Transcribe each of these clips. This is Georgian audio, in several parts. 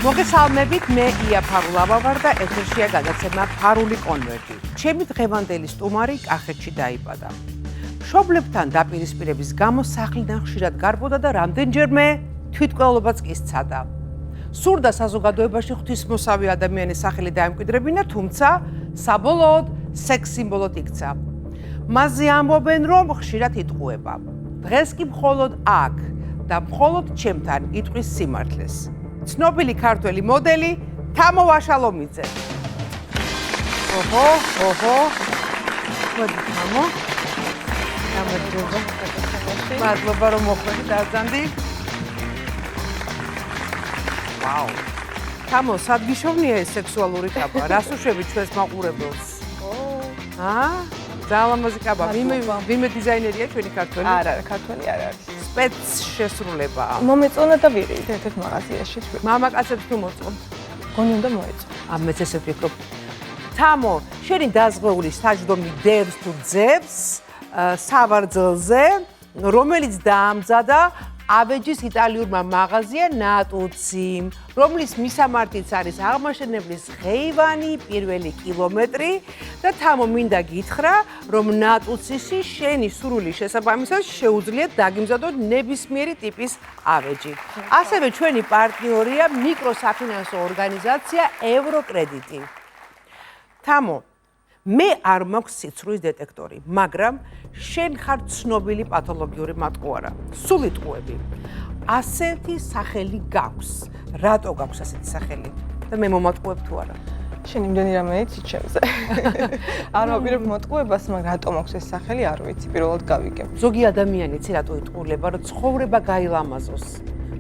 მოგესალმებით, მე ია ფარულავა ვარ და ეთერშია გადაცემა ფარული კონვერტი. ჩემი დღევანდელი სტუმარი კახეთში დაიბადა. მშობლებთან დაპირისპირების გამო სახლიდან ხშირად გარბოდა და რამდენჯერმე თვითმკვლელობაც კი სცადა. სურდა საზოგადოებაში ღვთისმოსავი ადამიანის სახელი დაემკვიდრებინა, თუმცა საბოლოოდ სექს სიმბოლოდ იქცა. მასზე ამბობენ, რომ ხშირად იტყუება. დღეს კი მხოლოდ აქ და მხოლოდ ჩემთან იტყვის სიმართლეს. ცნობილი ქართველი მოდელი თამო ვაშალომიძე. ოჰო. მოდი თამო. მადლობა რომ მოხვედი დაზანდი. ვაუ. თამო, სად გიშოვნია ეს სექსუალური კაბა? რას უშვები ჩვენს მაყურებელს? ძალიან ლამაზი კაბა. ვინმე დიზაინერია ჩვენი ქართველი? არა, ქართველი არ არის. სპეც შესრულებაა. მომეწონა და ვიყიდე ერთ-ერთ მაღაზიაში. მამაკაცებს თუ მოწონთ? გონი უნდა მოეწო. მეც ესე ვფიქრობ. თამო, შენი დაზღვეული საჯდომი დევს თუ ძევს სავარძელზე, რომელიც დაამზადა ავეჯის იტალიურმა მაღაზია ნატუციმ, რომლის მისამართიც არის აღმაშენებლის ღეივანი პირველი კილომეტრი და თამო მინდა გითხრა, რომ ნატუცისი შენი სურვილის შესაბამისად შეუძლიათ დაგიმზადოთ ნებისმიერი ტიპის ავეჯი. ასევე ჩვენი პარტნიორია მიკროსაფინანსო ორგანიზაცია ევროკრედიტი. თამო, მე არ მაქვს სიცრუის დეტექტორი, მაგრამ შენ ხარ ცნობილი პათოლოგიური მატყუარა. სულ იტყუები. ასეთი სახელი გაქვს. რატო გაქვს ასეთი სახელი? და მე მომატყუებ თუ არა? შენ იმდენი რამე იცი ჩემზე. არ მაპირებ მოტყუებას, მაგრამ რატო მაქვს ეს სახელი არ ვიცი, პირველად გავიგებ. ზოგი ადამიანი იცი რატო იტყულება, რომ ცხოვრება გაილამაზოს.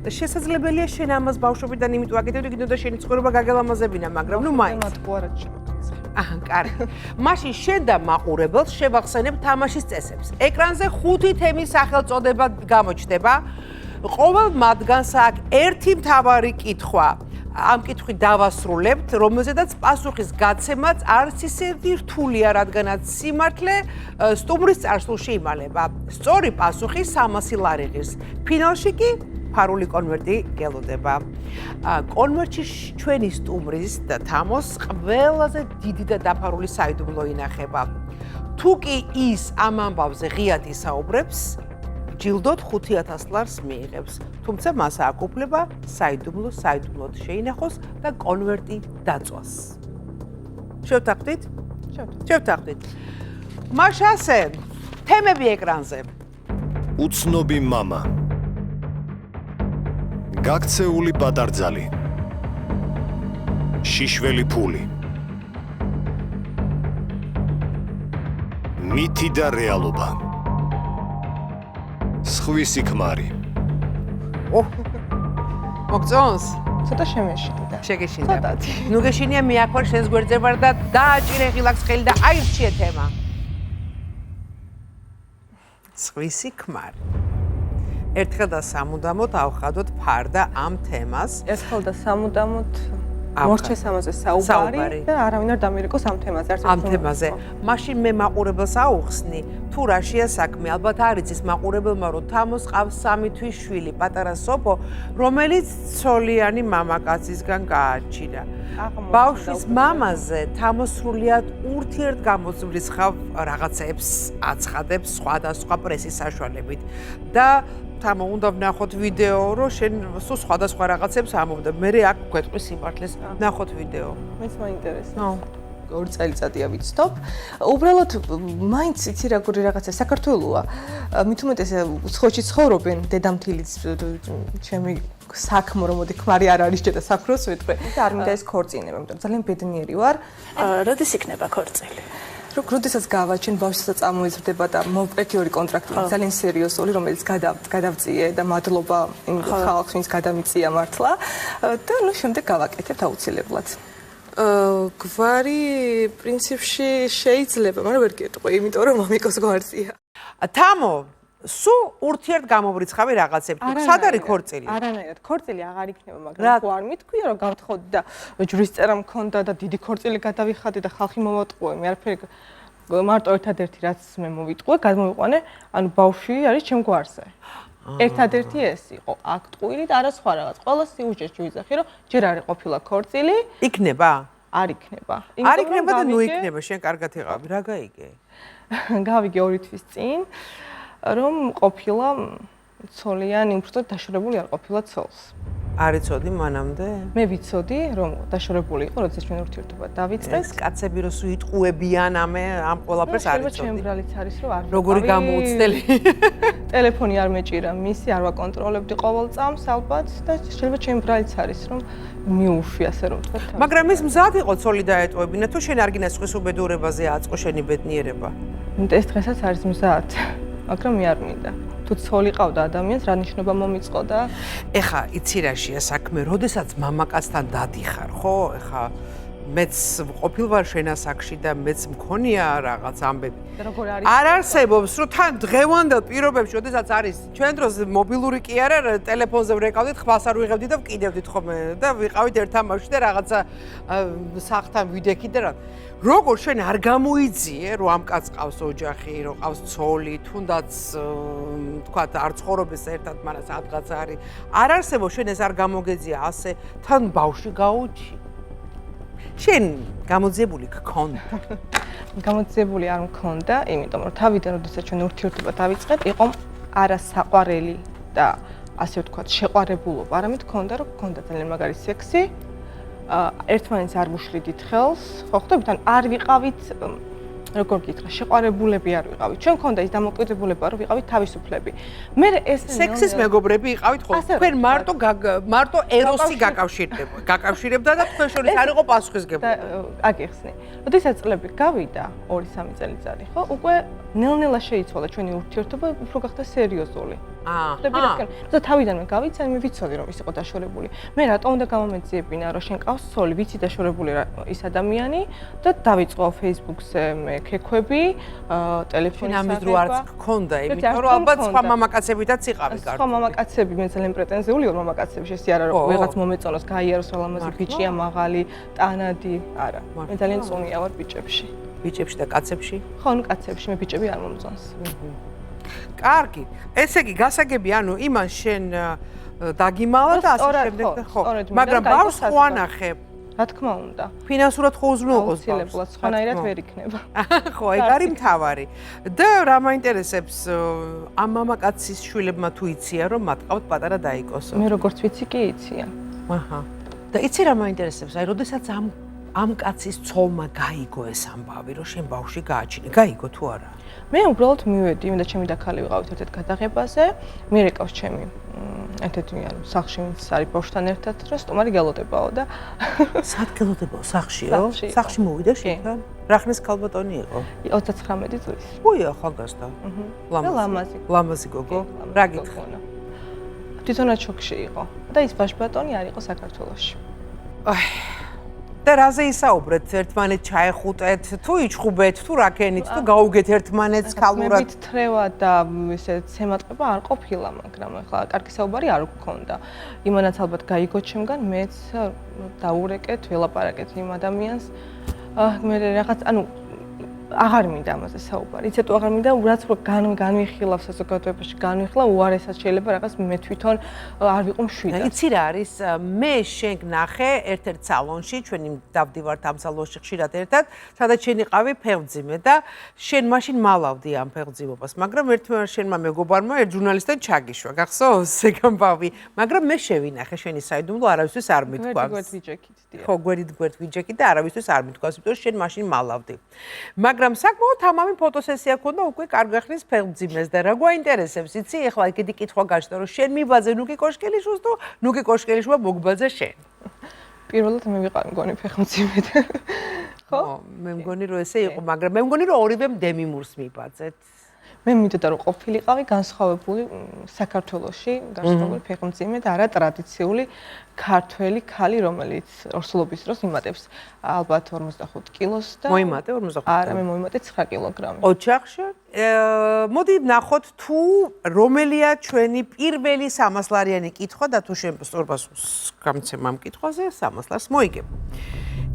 და შესაძლებელია შენ ამას ბავშვობიდან იმიტომ აკეთებდი, გინდოდა შენი ცხოვრება გაგელამაზებინა, მაგრამ ნუ მაინც. მატყუარად შემოგეცე. კარგი. მაშინ შენ და მაყურებელს შევახსენებ თამაშის წესებს. ეკრანზე 5 თემის სახელწოდება გამოჩნდება. ყოველ მათგანს აქვს ერთი მთავარი კითხვა. ამ კითხვით დავასრულებთ, რომელზედაც პასუხის გაცემაც არც ისეთი რთულია, რადგანაც სიმართლე სტუმრის წარსულში იმალება. სწორი პასუხი 300 ლარი ღირს. ფინალში კი ფარული კონვერტი გელოდება. კონვერტში ჩვენი სტუმრის და თამოს ყველაზე დიდი და დაფარული საიდუმლო ინახება. თუ კი ის ამ ამბავზე ღიად ისაუბრებს, ჯილდოდ 5000 ლარს მიიღებს. თუმცა მას აქვს უფლება საიდუმლოდ შეინახოს და კონვერტი დაწვას. შევთანხმდით? შევთანხმდით. მაშ ასე, თემები ეკრანზე. უცნობი მამა. გაქცეული პატარძალი. შიშველი ფული. მითი და რეალობა. სხვისი ქმარი. მოგწონს? ცოტა შემეშინდა. შეგეშინდა. ცოტათი. ნუ გეშინია მე აქ ვარ შენს გვერდზე ვარ და დააჭირე ღილაკს ხელი და აირჩიე თემა. სხვისი ქმარი. ერთხელ და სამუდამოდ ავხადოთ ფარდა ამ თემას. ერთხელ და სამუდამოდ მორჩეს ამაზე საუბარი და არავინ არ დამირეკოს ამ თემაზე. ამ თემაზე. მაშინ მე მაყურებელს აუხსნი, თუ რაშია საქმე. ალბათ არ იცის მაყურებელმა, რომ თამოს ყავს 3 თვის შვილი, პატარა სოფო, რომელიც ცოლიანი მამაკაცისგან გააჩინა. ბავშვის მამაზე თამოს სრულიად ურთიერთგამოწმვის ხავ რაღაცებს აცხადებს სხვადასხვა პრესის საშუალებით და თამო უნდა ვნახოთ ვიდეო, რომ შენ სულ სხვადასხვა რაღაცებს ამბობ და მე აქ გვეტყვი სიმართლეს ვნახოთ ვიდეო. მეც მაინტერესებს. 2 წელიწადია ვიცნობ. უბრალოდ მაინც იცი როგორი რაღაცა საქართველოა. მით უმეტეს ცხოჩი ცხოვრობენ დედამთილიც ჩემი საქმო რომ მოდი ქმარი არ არის და საფროს ვეთქვე. და არ მინდა ეს ქორწინება, იმიტომ ძალიან ბედნიერი ვარ. როდის იქნება ქორწილი? როდესაც გავაჩენ ბავშვსაც წამოიზრდება და მოვყეთი 2 კონტრაქტი ძალიან სერიოზული, რომელიც გადავწიე და მადლობა იმ ხალხს, ვინც გადამიწია მართლა და ნუ შემდეგ გავაკეთებთ აუცილებლად. გვარი პრინციპში შეიძლება, მაგრამ ვერ გეტყვი, იმიტომ რომ მამიკოს გვარზია. თამო, სულ ურთიერთგამობრიცხავი რაღაცები. სად არის ქორწილი? არანაირად. ქორწილი აღარ იქნება, მაგრამ ხო არ მithქვია, რომ გავთხოვდი და ჯვრისწერა მქონდა და დიდი ქორწილი გადავიხადე და ხალხი მომატყუე. მე არაფერი მარტო ერთადერთი რაც მე მოვიტყუე, გადმოვიყვანე, ანუ ბავშვი არის ჩემ გვარზე. ერთადერთი ეს იყო აქტყვილი და არა სხვა რაღაც. ყველა სიუჟეტში ვიზახი, რომ ჯერ არ ყოფილა ქორწილი, იქნება? არ იქნება. არ იქნება და ნუ იქნება, შენ კარგად იყავი, რა გაიგე? გავიგე 2 თვის წინ, რომ ყოფილა ცოლიანი, უბრალოდ დაშორებული არ ყოფილა ცოლს. არ იცოდი მანამდე? მე ვიცოდი, რომ დაშორებული იყო, როდესაც ჩვენ ურთიერთობა დავიწყეთ. ეს კაცები რო სუიტყუებიან ამ ყველაფერს არ იცოდი. ჩემ ბრალიც არის, რომ არ როგორი გამოუცდელი. ტელეფონი არ მეჭირა მისი, არ ვაკონტროლებდი ყოველ წამს ალბათ და შეიძლება ჩემ ბრალიც არის, რომ მიუშვი ასე რომ ვთქვათ. მაგრამ ის მზად იყო ცოლი დაეტოვებინა თუ შენ არ გინდა სხვის უბედურებაზე აწყო შენი ბედნიერება? ეს დღესაც არის მზად, მაგრამ მე არ მინდა. თუ ცოლი ყავდა ადამიანს, რა ნიშნობა მომიწყო და ეხა იცი რაშია საქმე, როდესაც მამაკაცთან დადიხარ, ხო? ეხა მეც ყოფილ ვარ შენ ასაკში და მეც მქონია რაღაც ამბები. როგორ არის? არ არსებობს, რომ თან დღევანდელ პირობებში, როდესაც არის ჩვენ დროს მობილური კი არა, ტელეფონზე ვრეკავდით, ხმას არ ვიღებდით და ვკიდევდით ხოლმე და ვიყავით ერთ თამაშში და რაღაცა სახლთან ვიდექით და რა. როგორ შენ არ გამოიძიე, რომ ამ კაცს ყავს ოჯახი, რომ ყავს ცოლი, თუნდაც თქვათ არ ცხოვრობენ ერთად, მაგრამ სადღაც არის. არ არსებობს შენ ეს არ გამოგეძია ასე, თან ბავშვი გაუჩი. შენ გამოძიებული გქონდა. გამოძიებული არ მქონდა, იმიტომ რომ თავიდან როდესაც ჩვენ ურთიერთობა დავიწყეთ, იყო არასაყვარელი და ასე ვთქვათ, შეყვარებულობა, არამედ მქონდა, რომ მქონდა ძალიან მაგარი სექსი. ერთმანეთს არ ვუშლიდით ხელს, ხო ხვდებით? ან არ ვიყავით, როგორ გითხრა, შეყვარებულები არ ვიყავით. ჩვენ მქონდა ის დამოკიდებულება, რომ ვიყავით თავისუფლები. მე ეს სექსის მეგობრები იყავით ხო? თქვენ მარტო ეროსი გაკავშირებდა და თქვენ შორის არ იყო პასუხისგებლობა. აგიხსნი. როდესაც წლები გავიდა, 2-3 წელიწადი, ხო? უკვე ნელ-ნელა შეიცვალა ჩვენი ურთიერთობა, უფრო გახდა სერიოზული. ხდები რა თქმა უნდა, თავიდანვე გავიცანი, მე ვიცოდი რომ ის იყო დაშორებული. მე რატომ უნდა გამომეძიებინა, რომ შენ ყავს ცოლი, ვიცი დაშორებული ის ადამიანი და დავიწყო Facebook-ზე მე ქექვები, ტელეფონის ამის დრო არც გქონდა, იმიტომ რომ ალბათ სხვა მამაკაცებითაც იყავი კარგი. სხვა მამაკაცები მე ძალიან პრეტენზიული ვარ მამაკაცები, ეს არა რომ ვიღაც მომეწონოს, გაიაროს ალამაზი ბიჭია, მაღალი, ტანადი, არა. მე ძალიან წონია ვარ ბიჭებში. ბიჭებში და კაცებში? ხო, ნუ კაცებში მე ბიჭები არ მომწონს. კარგი. ესე იგი გასაგები, ანუ იმან შენ დაგიმალა და ასე შემდეგ და ხო. მაგრამ ბავშვს ხო ანახე? რა თქმა უნდა. ფინანსურად ხო უზრუნველყოს ბავშვს? აუცილებლად, სხვანაირად ვერ იქნება. ხო, ეგ არის მთავარი. და რა მაინტერესებს ამ მამაკაცის შვილებმა თუ იციან რომ მათ ყავთ პატარა დაიკოსო? მე როგორც ვიცი კი იციან. აჰა. და იცი რა მაინტერესებს? აი, როდესაც ამ კაცის ცოლმა გაიგო ეს ამბავი, რომ შენ ბავშვი გააჩინე, გაიგო თუ არა? მე უბრალოდ მივედი, მე და ჩემი დაქალი ვიყავით ერთად გადაღებაზე, მიერეკავს ჩემი ერთ-ერთი ანუ სახლში ვინც არის ბავშვთან ერთად, რომ სტუმარი გელოდებაო და სად გელოდებაო სახლშიო? სახლში მოვიდა შენთან? რა ხნის ქალბატონი იყო? 39 წლის. ой, ახალგაზრდა. ლამაზი. ლამაზი გოგო. რა გითხრა? თვითონაც შოკში იყო და ის ბაშბატონი არ იყო საქართველოში. აი და რაზე ისაუბრეთ? ერთმანეთ ჩაეხუტეთ, თუ იჩხუბეთ, თუ რაკენით, თუ გაუგეთ ერთმანეთს ქალურად? მე თრევა და ესე ცემატყება არ ყოფილა, მაგრამ ახლა კარგი საუბარი არ გქონდა. იმანაც ალბათ გაიგო ჩემგან, მეც დაურეკეთ, ველაპარაკეთ იმ ადამიანს. მე რაღაც, ანუ აღარ მინდა ამაზე საუბარი. იცით, აღარ მინდა, რაც რო განვიხილავ საზოგადოებაში, განვიხილავ უარესად შეიძლება რაღაც მე თვითონ არ ვიყო მშვიდად. იცი რა არის? მე შენ გნახე ერთ-ერთ სალონში, ჩვენი დავდივართ ამ სალონში ხშირად ერთად, სადაც შენ იყავი ფეხმძიმე და შენ მაშინ მალავდი ამ ფეხმძიმობას, მაგრამ ერთმა შენმა მეგობარმა ერთ ჟურნალისტთან ჩაგიშვა, გახსოვს ეგ ამბავი, მაგრამ მე შევინახე შენი საიდუმლო არავისთვის არ მithქვას. გვერდ ვიჯექით, დიახ. ხო, გვერდ ვიჯექით და არავისთვის არ მithქვას, იმიტომ რომ შენ მაშინ მალავდი. მაგრამ საკმაოდ თამამი ფოტოსესია ქონდა უკვე კარგი ხნის ფეხმძიმეს და რა გვაინტერესებს, იცი, ეხლა ეგეთი კითხვა გაჩნდა, რომ შენ მიბაძე ნუკი კოშკელიშვილს თუ ნუკი კოშკელიშვილმა მოგბაძე შენ. პირველად მე ვიყავი მგონი ფეხმძიმედ. ხო? მე მგონი რომ ესე იყო, მაგრამ მე მგონი რომ ორივემ დემიმურს მიბაძეთ. მე მინდოდა რომ ყოფილიყავი განსხვავებული საქართველოში, განსხვავებული ფეხმძიმე და არა ტრადიციული ქართველი ქალი, რომელიც ორსულობის დროს იმატებს ალბათ 45 კილოს და მოიმატე 45. არა, მე მოიმატე 9 კილოგრამი. ოჯახში? მოდი ვნახოთ თუ რომელია ჩვენი პირველი 300 ლარიანი კითხვა და თუ შენ სწორბასოს გამცემ ამ კითხვაზე 300 ლარს მოიგებ.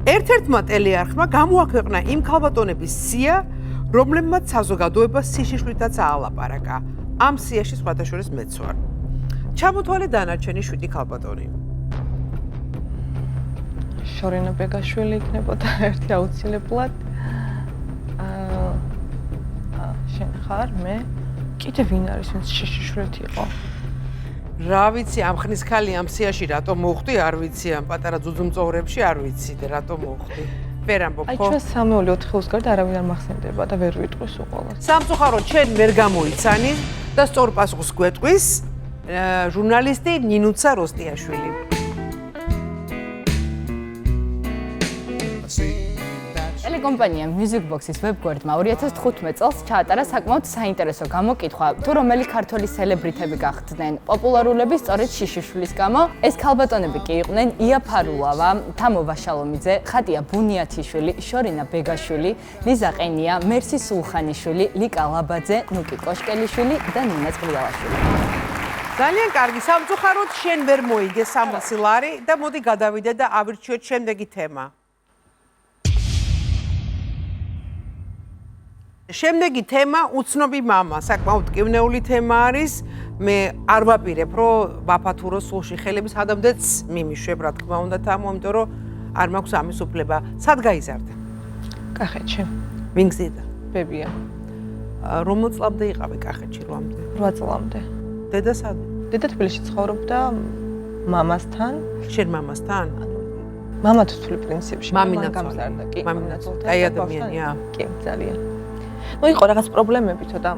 ერთ-ერთმა ტელეარხმა გამოაქვეყნა იმ ქალბატონების სია, რომლებმაც საზოგადოება სიშიშვლითაც აალაპარაკა. ამ სიაში სხვათა შორის მეც ვარ. ჩამოთვალე დანარჩენი 7 ქალბატონი. შორინა ბეგაშვილი იქნებოდა ერთი აუცილებლად. შენ ხარ, მე. კიდე ვინ არის, ვინც შიშიშვრეთი იყო? რა ვიცი, ამ ხნის ქალი ამ სიაში რატომ მოხვდი, არ ვიცი, ამ პატარა ძუძუმწოვრებში არ ვიცი და რატომ მოხვდი. ვერ ამბობ ხო? აი ჩვენ 3-4 გარდა არავინ არ მახსენდება და ვერ ვიტყვის უყოლოდ. სამწუხაროდ შენ ვერ გამოიცანი და სწორ პასუხს გვეტყვის ჟურნალისტი ნინუცა როსტიაშვილი. ტელეკომპანია Music Box-ის ვებგვერდმა 2015 წელს ჩაატარა საკმაოდ საინტერესო გამოკითხვა, თუ რომელი ქართველი სელებრიტები გახდნენ პოპულარულების სწორედ შიშიშვილის გამო. ეს ქალბატონები კი იყვნენ ია ფარულავა, თამო ვაშალომიძე, ხატია ბუნიათიშვილი, შორინა ბეგაშვილი, ლიზა ყენია, მერსი სულხანიშვილი, ლიკა ლაბაძე, ნუკი კოშკელიშვილი და ნინა წყვილაშვილი. ძალიან კარგი, სამწუხაროდ შენ ვერ მოიგე 300 ლარი და მოდი გადავიდე და ავირჩიოთ შემდეგი თემა. შემდეგი თემა უცნობი მამა, საკმაოდ მტკივნეული თემა არის. მე არ ვაპირებ, რომ ვაფათურო სულში ხელების ადამიანს მიმიშვებ, რა თქმა უნდა, თამო, იმიტომ რომ არ მაქვს ამის უფლება. სად გაიზარდა? კახეთში. ვინ გზიდა? ბებია. რომელ წლამდე იყავი კახეთში 8 წლამდე. დედა სად? დედა თბილისში ცხოვრობდა მამასთან. შენ მამასთან? მამა თუ თვლი პრინციპში. მამინა გამზარდა, კი. მამინაცვალა. აი ადამიანია. კი, ძალიან. ну იყო რაღაც პრობლემები ცოტა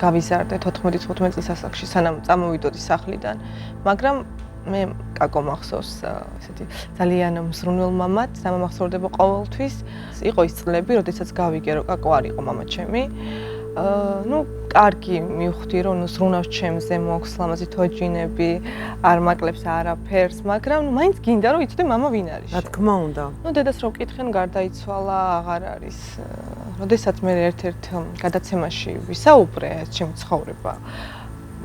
გავიზარდე 14-15 წლის ასაკში სანამ წამოვიდოდი სახლიდან მაგრამ მე კაკო მახსოვს ესეთი ძალიან მსრუნველ მამად სამახსოვრდება ყოველთვის იყო ის წლები როდესაც გავიგე რომ კაკო არ იყო მამა ჩემი ну კარგი მივხვდი რომ ზრუნავს ჩემზე მოაქვს ლამაზი თოჯინები არ მაკლებს არაფერს მაგრამ ну მაინც გინდა რომ იცოდე მამა ვინ არის რა თქმა უნდა ну დედას რო ვკითხენ გარდაიცვალა აღარ არის როდესაც მე ერთ-ერთ გადაცემაში ვისაუბრე ჩემი ცხოვრება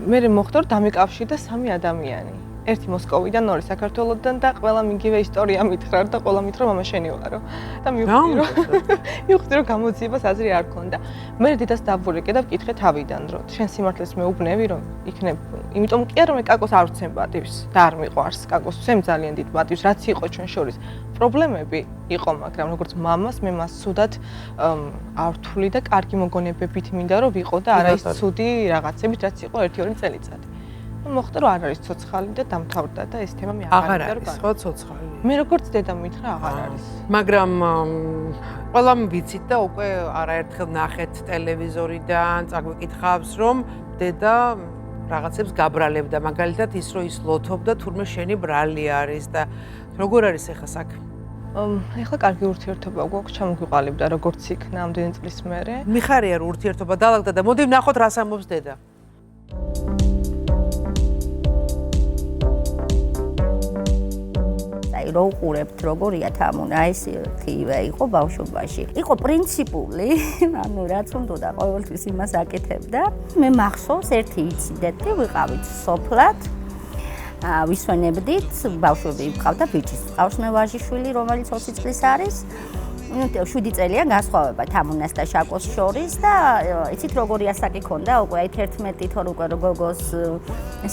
მე მოხდა რომ დამეკავშირდა სამი ადამიანი ერთი მოსკოვიდან, ორი საქართველოსდან და ყველა მიგივე ისტორია მითხრა და ყველა მითხრა მამა შენი ვარო და მივხვდი რომ გამოძიებას აზრი არ ქონდა. მე დედას დავურეკე და ვკითხე თავიდან რომ შენ სიმართლეს მეუბნევი რომ იქნებ იმიტომ კი არა მე კაკოს არ ვცემ პატივს და არ მიყვარს კაკოს ვცემ ძალიან დიდ პატივს რაც იყო ჩვენ შორის პრობლემები იყო მაგრამ როგორც მამას მე მას სუდად არ ვთვლი და კარგი მოგონებებით მინდა რომ ვიყო და არა ის ცუდი რაღაცებით რაც იყო 1-2 წელიწადი. მოხდა რომ არ არის ცოცხალი და დამთავრდა და ეს თემა მე აღარ არის ხო ცოცხალი მე როგორც დედა მითხრა აღარ არის მაგრამ ყველამ ვიცით და უკვე არაერთხელ ნახეთ ტელევიზორიდან წაგვიკითხავს რომ დედა რაღაცებს გაბრალებდა მაგალითად ის რომ ის ლოთობდა თურმე შენი ბრალი არის და როგორ არის ახლა საქმე ეხლა კარგი ურთიერთობა გვაქვს ჩამოგვიყალიბდა როგორც იქნა ამდენი წლის მერე მიხარია რომ ურთიერთობა დაალაგდა და მოდი ვნახოთ რას ამბობს დედა რო უყურებთ როგორია თამუნა ეს თივე იყო ბავშვობაში იყო პრინციპული ანუ რაც უნდა ყოველთვის იმას აკეთებდა მე მახსოვს ერთი ინციდენტი ვიყავით სოფლად ვისვენებდით ბავშვები ვყავდა ბიჭის ვყავს მე ვაჟიშვილი რომელიც 20 წლის არის 7 წელია განსხვავება თამუნას და შაკოს შორის და იცით როგორი ასაკი ქონდა უკვე აი 11 თორ უკვე გოგოს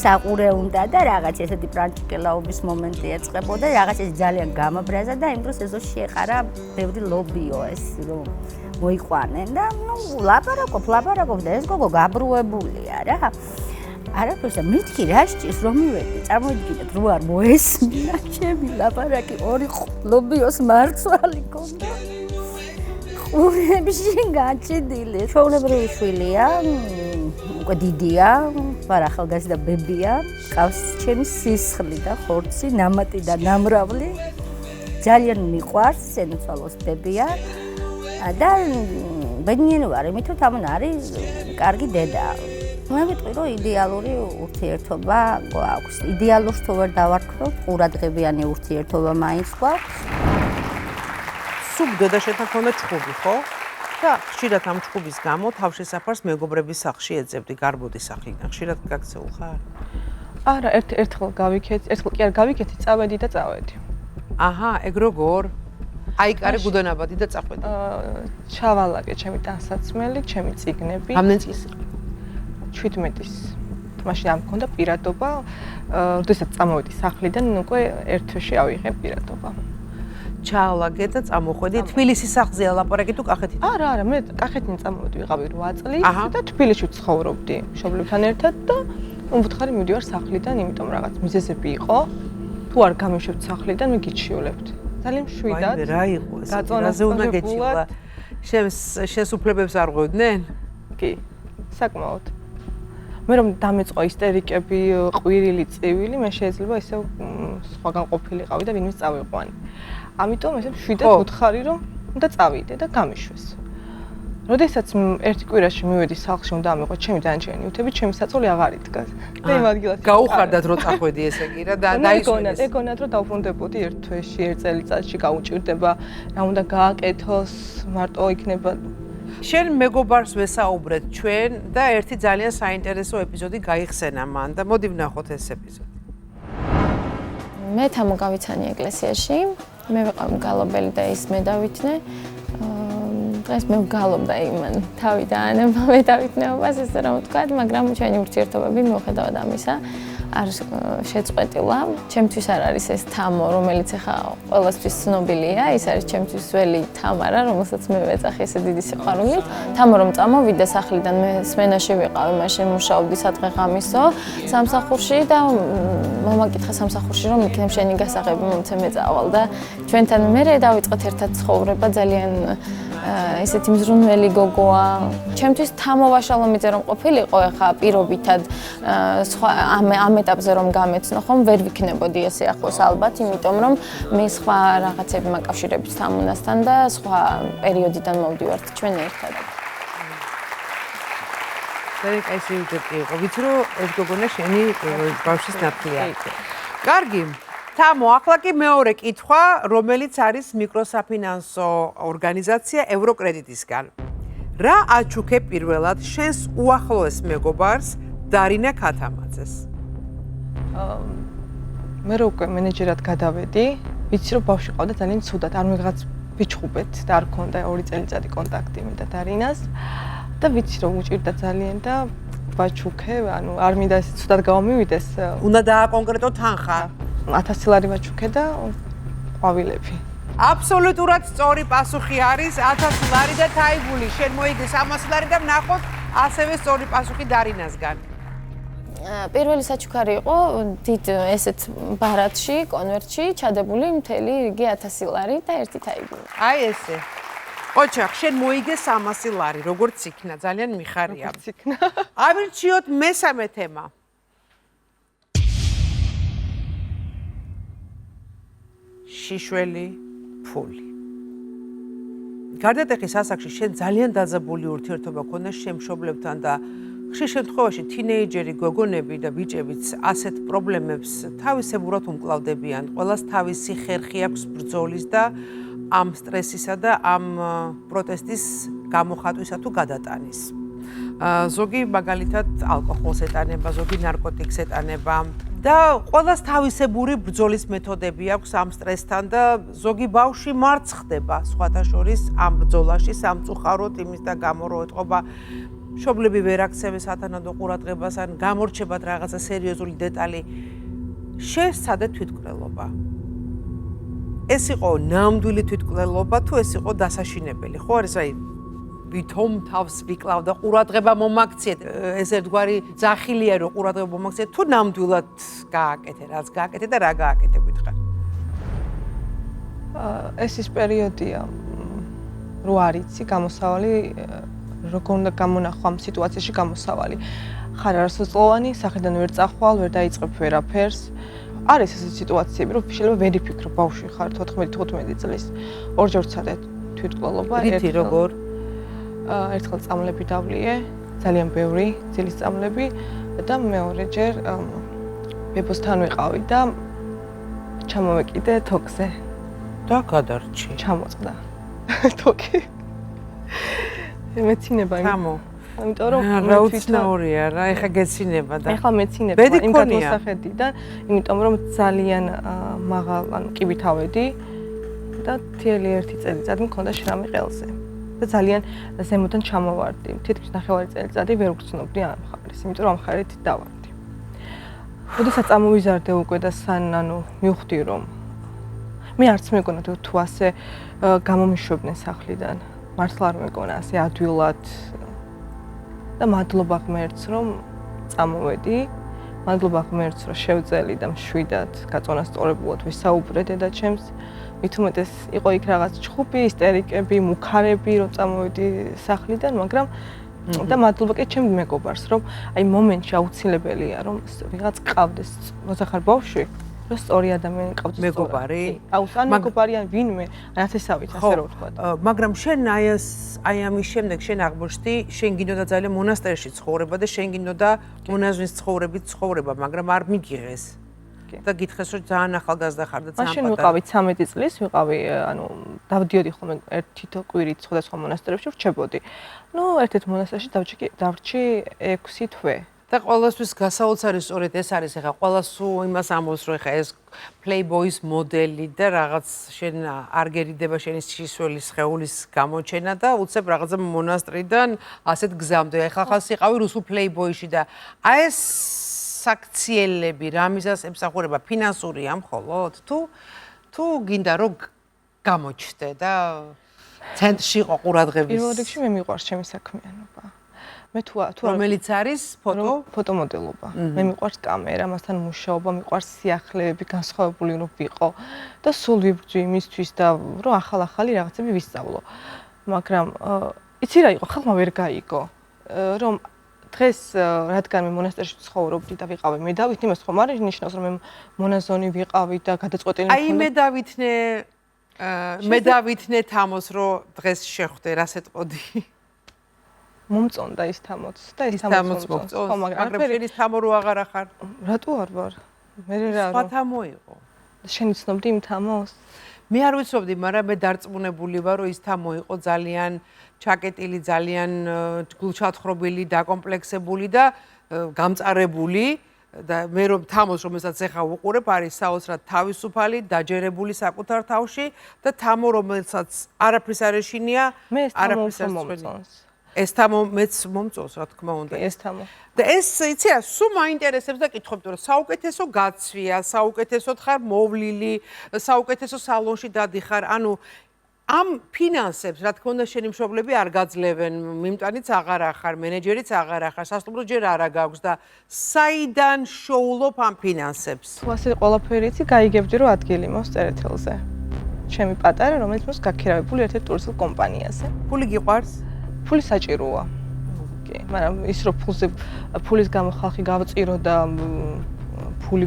საყურე უნდა და რაღაც ესეთი პრანჩიკელაობის მომენტი ეწყებოდა რაღაც ეს ძალიან გამაბრაზა და იმ დროს ეზოში ეყარა ბევრი ლობიო ეს რომ მოიყვანენ და ნუ ლაპარაკობ და ეს გოგო გაბრუებულია რა არაფერს მეთქი რა სჭირს რომ მივედი წარმოიდგინეთ რო არ მოესმინა ჩემი ლაპარაკი ორი ლობიოს მარცვალი ქონდა ყურებში გაჭედილი ჩვეულებრივი შვილია უკვე დიდია ვარ ახალგაზრდა ბებია ყავს ჩემი სისხლი და ხორცი ნამატი და ნამრავლი ძალიან მიყვარს სენუცვალოს ბებია და ბედნიერი ვარ იმით რომ თამუნა არის კარგი დედა მე ვიტყვი რომ იდეალური ურთიერთობა გვაქვს. იდეალურს თუ ვერ დავარქმევ, ყურადღებიანი ურთიერთობა მაინც გვაქვს. სულ დედაშენთან ქონდა ჩხუბი, ხო? და ხშირად ამ ჩხუბის გამო თავშესაფარს მეგობრების სახლში ეძებდი, გარბოდი სახლიდან. ხშირად გაქცეულ ხარ? არა, ერთხელ გავიქეცი, ერთხელ კი არ გავიქეცი, წავედი და წავედი. აჰა, ეგ როგორ? აიკარე გუდანაბადი და წახვედი. ჩავალაგე ჩემი ტანსაცმელი, ჩემი წიგნები. ამდენ წლის 17-ის მაშინ არ მქონდა პირადობა, როდესაც წამოვედი სახლიდან, უკვე ერთ თვეში ავიღე პირადობა. ჩაალაგე და წამოხვედი თბილისის სახლზე ლაპარაკი თუ კახეთით? არა, მე კახეთიდან წამოვედი, ვიყავი 8 წლის და თბილისში ცხოვრობდი მშობლებთან ერთად და უთხარი მივდივარ სახლიდან, იმიტომ რაღაც მიზეზები იყო. თუ არ გამიშევთ სახლიდან, მე გიჩიოლებთ. ძალიან მშვიდად. რა იყო ეს? რაზე უნდა გეჩილა? შენს უფლებებს არ ღვევდნენ? კი, საკმაოდ. მე რომ დამეწყო ისტერიკები, ყვირილი, წივილი, მე შეიძლება ისევ სხვაგან ყოფილიყავი და ვინმე წავიყვანი. ამიტომ ესე მშვიდად ვუთხარი, რომ უნდა წავიდე და გამიშვეს. როდესაც ერთი კვირაში მივედი სახლში, უნდა ამეყო ჩემი დანარჩენი ნივთები, ჩემი საწოლი აღარ იდგას. და იმ ადგილას გაუხარდათ რომ წახვედი ესე კი რა და დაისვენეს. ეგონათ რომ დავბრუნდებოდი ერთ თვეში, ერთ წელიწადში გაუჭირდება, რა უნდა გააკეთოს, მარტო იქნება. შენ მეგობარს ვესაუბრეთ ჩვენ და ერთი ძალიან საინტერესო ეპიზოდი გაიხსენა მან და მოდი ვნახოთ ეს ეპიზოდი. მე თამო გავიცანი ეკლესიაში, მე ვიყავ მგალობელი და ის მე დავითნე. დღეს მე ვგალობდა იმან თავი დაანება მე დავითნეობას ესე რომ ვთქვა, მაგრამ ჩვენი ურთიერთობები მიუხედავად ამისა არ შეწყვეტილა. ჩემთვის არ არის ეს თამო, რომელიც ახლა ყველასთვის ცნობილია, ის არის ჩემთვის ძველი თამარა, რომელსაც მე ვეძახი ესე დიდი სიყვარულით. თამო რომ წამოვიდა სახლიდან, მე სმენაში ვიყავი, მაშინ მუშაობდი სადღეღამისო სამსახურში და მომაკითხა სამსახურში რომ იქნებ შენი გასაღები მომცემ წავალ და ჩვენთან მერე დავიწყეთ ერთად ცხოვრება ძალიან ესეთი მზრუნველი გოგოა. ჩემთვის თამო ვაშალომიძე რომ ყოფილიყო ახლა პირობითად სხვა ამ ეტაპზე რომ გამეცნო ხომ ვერ ვიქნებოდი ესე ახლოს ალბათ, იმიტომ რომ მე სხვა რაღაცები მაკავშირებით თამონასთან და სხვა პერიოდიდან მოვდივართ ჩვენ ერთად. ძალიან კაი სიუჟეტი იყო. ვიცი რომ ეს გოგონა შენი ბავშვის ნათლია. კარგი. თამო, ახლა კი მეორე კითხვა, რომელიც არის მიკროსაფინანსო ორგანიზაცია ევროკრედიტისგან. რა აჩუქე პირველად შენს უახლოეს მეგობარს დარინა ქათამაძეს? მე რო უკვე მენეჯერად გადავედი, ვიცი რომ ბავშვი ყავდა ძალიან ცუდად, არ მიღაც ვიჩხუბეთ და არ ქონდა 2 წელიწადი კონტაქტი მე და დარინას და ვიცი რომ უჭირდა ძალიან და ვაჩუქე, ანუ არ მინდა ეს ცუდად გამომივიდეს. უნდა დააკონკრეტო თანხა. 1000 ლარი ვაჩუქე და ყვავილები. აბსოლუტურად სწორი პასუხი არის 1000 ლარი და თაიგული. შენ მოიგე 300 ლარი და ვნახოთ ასევე სწორი პასუხი დარინასგან. პირველი საჩუქარი იყო დიდ ესეთ ბარათში, კონვერტში, ჩადებული მთელი რიგი 1000 ლარი და ერთი თაიგული. აი ესე. ოჩახ, შენ მოიგე 300 ლარი, როგორც იქნა, ძალიან მიხარია. როგორც იქნა. ავირჩიოთ მესამე თემა. შიშველი, ფული. გარდატეხის ასაკში შენ ძალიან დაძაბული ურთიერთობა ქონდა შემშობლებთან და ხშირ შემთხვევაში თინეიჯერი გოგონები და ბიჭებიც ასეთ პრობლემებს თავისებურად უმკლავდებიან. ყველას თავისი ხერხი აქვს ბრძოლის და ამ სტრესისა და ამ პროტესტის გამოხატვისა თუ გადატანის. ზოგი მაგალითად ალკოჰოლს ეტანება, ზოგი ნარკოტიკს ეტანება და ყველას თავისებური ბრძოლის მეთოდები აქვს ამ სტრესთან და ზოგი ბავშვი მარცხდება სხვათა შორის ამ ბრძოლაში სამწუხაროდ იმის და გამო რომ ეთყობა მშობლები ვერ აქცევენ სათანადო ყურადღებას ან გამორჩებათ რაღაცა სერიოზული დეტალი. შესცადეთ თვითმკვლელობა. ეს იყო ნამდვილი თვითმკვლელობა თუ ეს იყო დასაშინებელი, ხო არის აი ვითომ თავს ვიკლავ და ყურადღება მომაქციეთ. ეს ერთგვარი ძახილია რომ ყურადღება მომაქციეთ თუ ნამდვილად გააკეთე, რაც გააკეთე და რა გააკეთე გითხრა. ეს ის პერიოდია რო არიცი გამოსავალი როგორ უნდა გამონახო ამ სიტუაციაში გამოსავალი. ხარ არასოწლოვანი, სახედან ვერ წახვალ, ვერ დაიწყებ ვერაფერს. არის ესეთი სიტუაციები, რომ შეიძლება ვერ იფიქრო ბავშვი ხარ 14-15 წლის. ორჯერ ვცადე თვითმკვლელობა. რითი როგორ? ერთხელ წამლები დავლიე, ძალიან ბევრი ძილის წამლები და მეორეჯერ ბებოსთან ვიყავი და ჩამოვეკიდე თოქზე. და გადარჩი. ჩამოწყდა თოქი. მეცინება თამო. იმიტომ რომ რა უცნაურია რა, ეხა გეცინება და ეხლა მეცინება იმ გადმოსახედიდან, იმიტომ რომ ძალიან მაღალ ანუ კიბით ავედი და თელი 1 წელიწადი მქონდა შრამი ყელზე. და ძალიან ზემოდან ჩამოვარდი. თითქმის 9 წელიწადი ვერ ვგრძნობდი ამ მხარეს, იმიტომ რომ ამ მხარით დავარდი. როდესაც წამოვიზარდე უკვე და მივხვდი რომ მე არც მეგონა თუ ასე გამომიშვებდნენ სახლიდან. მართლა არ მეგონა ასე ადვილად და მადლობა ღმერთს რომ წამოვედი. მადლობა ღმერთს რომ შევძელი და მშვიდად გაწონასწორებულად ვისაუბრე დედაჩემს. მით უმეტეს იყო იქ რაღაც ჩხუბი, ისტერიკები, მუქარები რომ წამოვედი სახლიდან, მაგრამ და მადლობა კი ჩემ მეგობარს რომ აი მომენტში აუცილებელია რომ ვიღაც ყავდეს, როცა ხარ ბავშვი, რომ სწორი ადამიანი ყავდეს მეგობარი. ან მეგობარი ან ვინმე, ნათესავით ასე რომ ვთქვა. მაგრამ შენ აი ამის შემდეგ შენ აღმოჩნდი, შენ გინდოდა ძალიან მონასტერში ცხოვრება და შენ გინდოდა მონაზვნის ცხოვრებით ცხოვრება, მაგრამ არ მიგიღეს. და გითხეს რომ ძალიან ახალგაზრდა ხარ და ძალიან მაშინ ვიყავი 13 წლის, ვიყავი, დავდიოდი ხოლმე ერთი კვირით სხვადასხვა მონასტერებში ვრჩებოდი. ერთ-ერთ მონასტერში დავრჩი 6 თვე. და ყოველთვის გასაოცარი სწორედ ეს არის, ეხა ყოველას იმას ამბობს, რომ ეხა ეს Playboy-ის მოდელი და რაღაც შენ არ გერიდება შენი შიშველის ხეულის გამოჩენა და უცებ რაღაცა მონასტრიდან ასეთ გზამდე. ეხა ხალხი იყავი რუსულ Playboy-ში და აი ეს საქციელები რამისას ემსახურება ფინანსურია მხოლოდ თუ გინდა რომ გამოჩნდე და ცენტრში იყო ყურადღების. პირველ რიგში მე მიყვარს ჩემი საქმიანობა. მე თუ რომელიც არის ფოტომოდელობა. მე მიყვარს კამერა, მასთან მუშაობა, მიყვარს სიახლეები, განსხვავებული რომ ვიყო და სულ ვიბრძვი იმისთვის და რომ ახალ-ახალი რაღაცები ვისწავლო. მაგრამ იცი რა იყო, ხალხმა ვერ გაიგო, რომ დღეს რადგან მე მონასტერში ცხოვრობდი და ვიყავი მე დავითნე, იმას ხომ არ ნიშნავს რომ მე მონაზონი ვიყავი და გადაწყვეტილი აი მე დავითნე თამოს რომ დღეს შეხვდე, რას ეტყოდი? მომწონდა ის თამოც და ეს თამოც მომწონს. მაგრამ შენის თამო რო აღარ ახარ. რატო არ ვარ? მე რა სხვა თამო იყო. შენ იცნობდი იმ თამოს? მე არ ვიცნობდი, მაგრამ მე დარწმუნებული ვარ, რომ ის თამო იყო ძალიან ჩაკეტილი, ძალიან გულჩათხრობილი, დაკომპლექსებული და გამწარებული და მე რომ თამოს, რომელსაც ეხა უყურებ, არის საოცრად თავისუფალი, დაჯერებული საკუთარ თავში და თამო, რომელსაც არაფრის არ ეშინია, არაფრის არ მომწონს. ეს თამო მეც მომწონს, რა თქმა უნდა. ეს თამო. და ეს იცი რა, სულ მაინტერესებს და კითხობ, რომ საუკეთესო გაცვია, საუკეთესოდ ხარ მოვლილი, საუკეთესო სალონში დადიხარ, ანუ ამ ფინანსებს, რა თქმა უნდა, შენი მშობლები არ გაძლევენ, მიმტანიც აღარ ახარ, მენეჯერიც აღარ ახარ, სასტუმრო ჯერ არა გაქვს და საიდან შოულობ ამ ფინანსებს? თუ ასე ყველაფერი იცი, გაიგებდი რომ ადგილი მოს წერეთელზე. ჩემი პატარა, რომელიც მოს გაქირავებული ერთ-ერთ ტურისტულ კომპანიაზე. ფული გიყვარს? ფული საჭიროა. კი, მაგრამ ის რომ ფულის გამო ხალხი გავწირო და ფული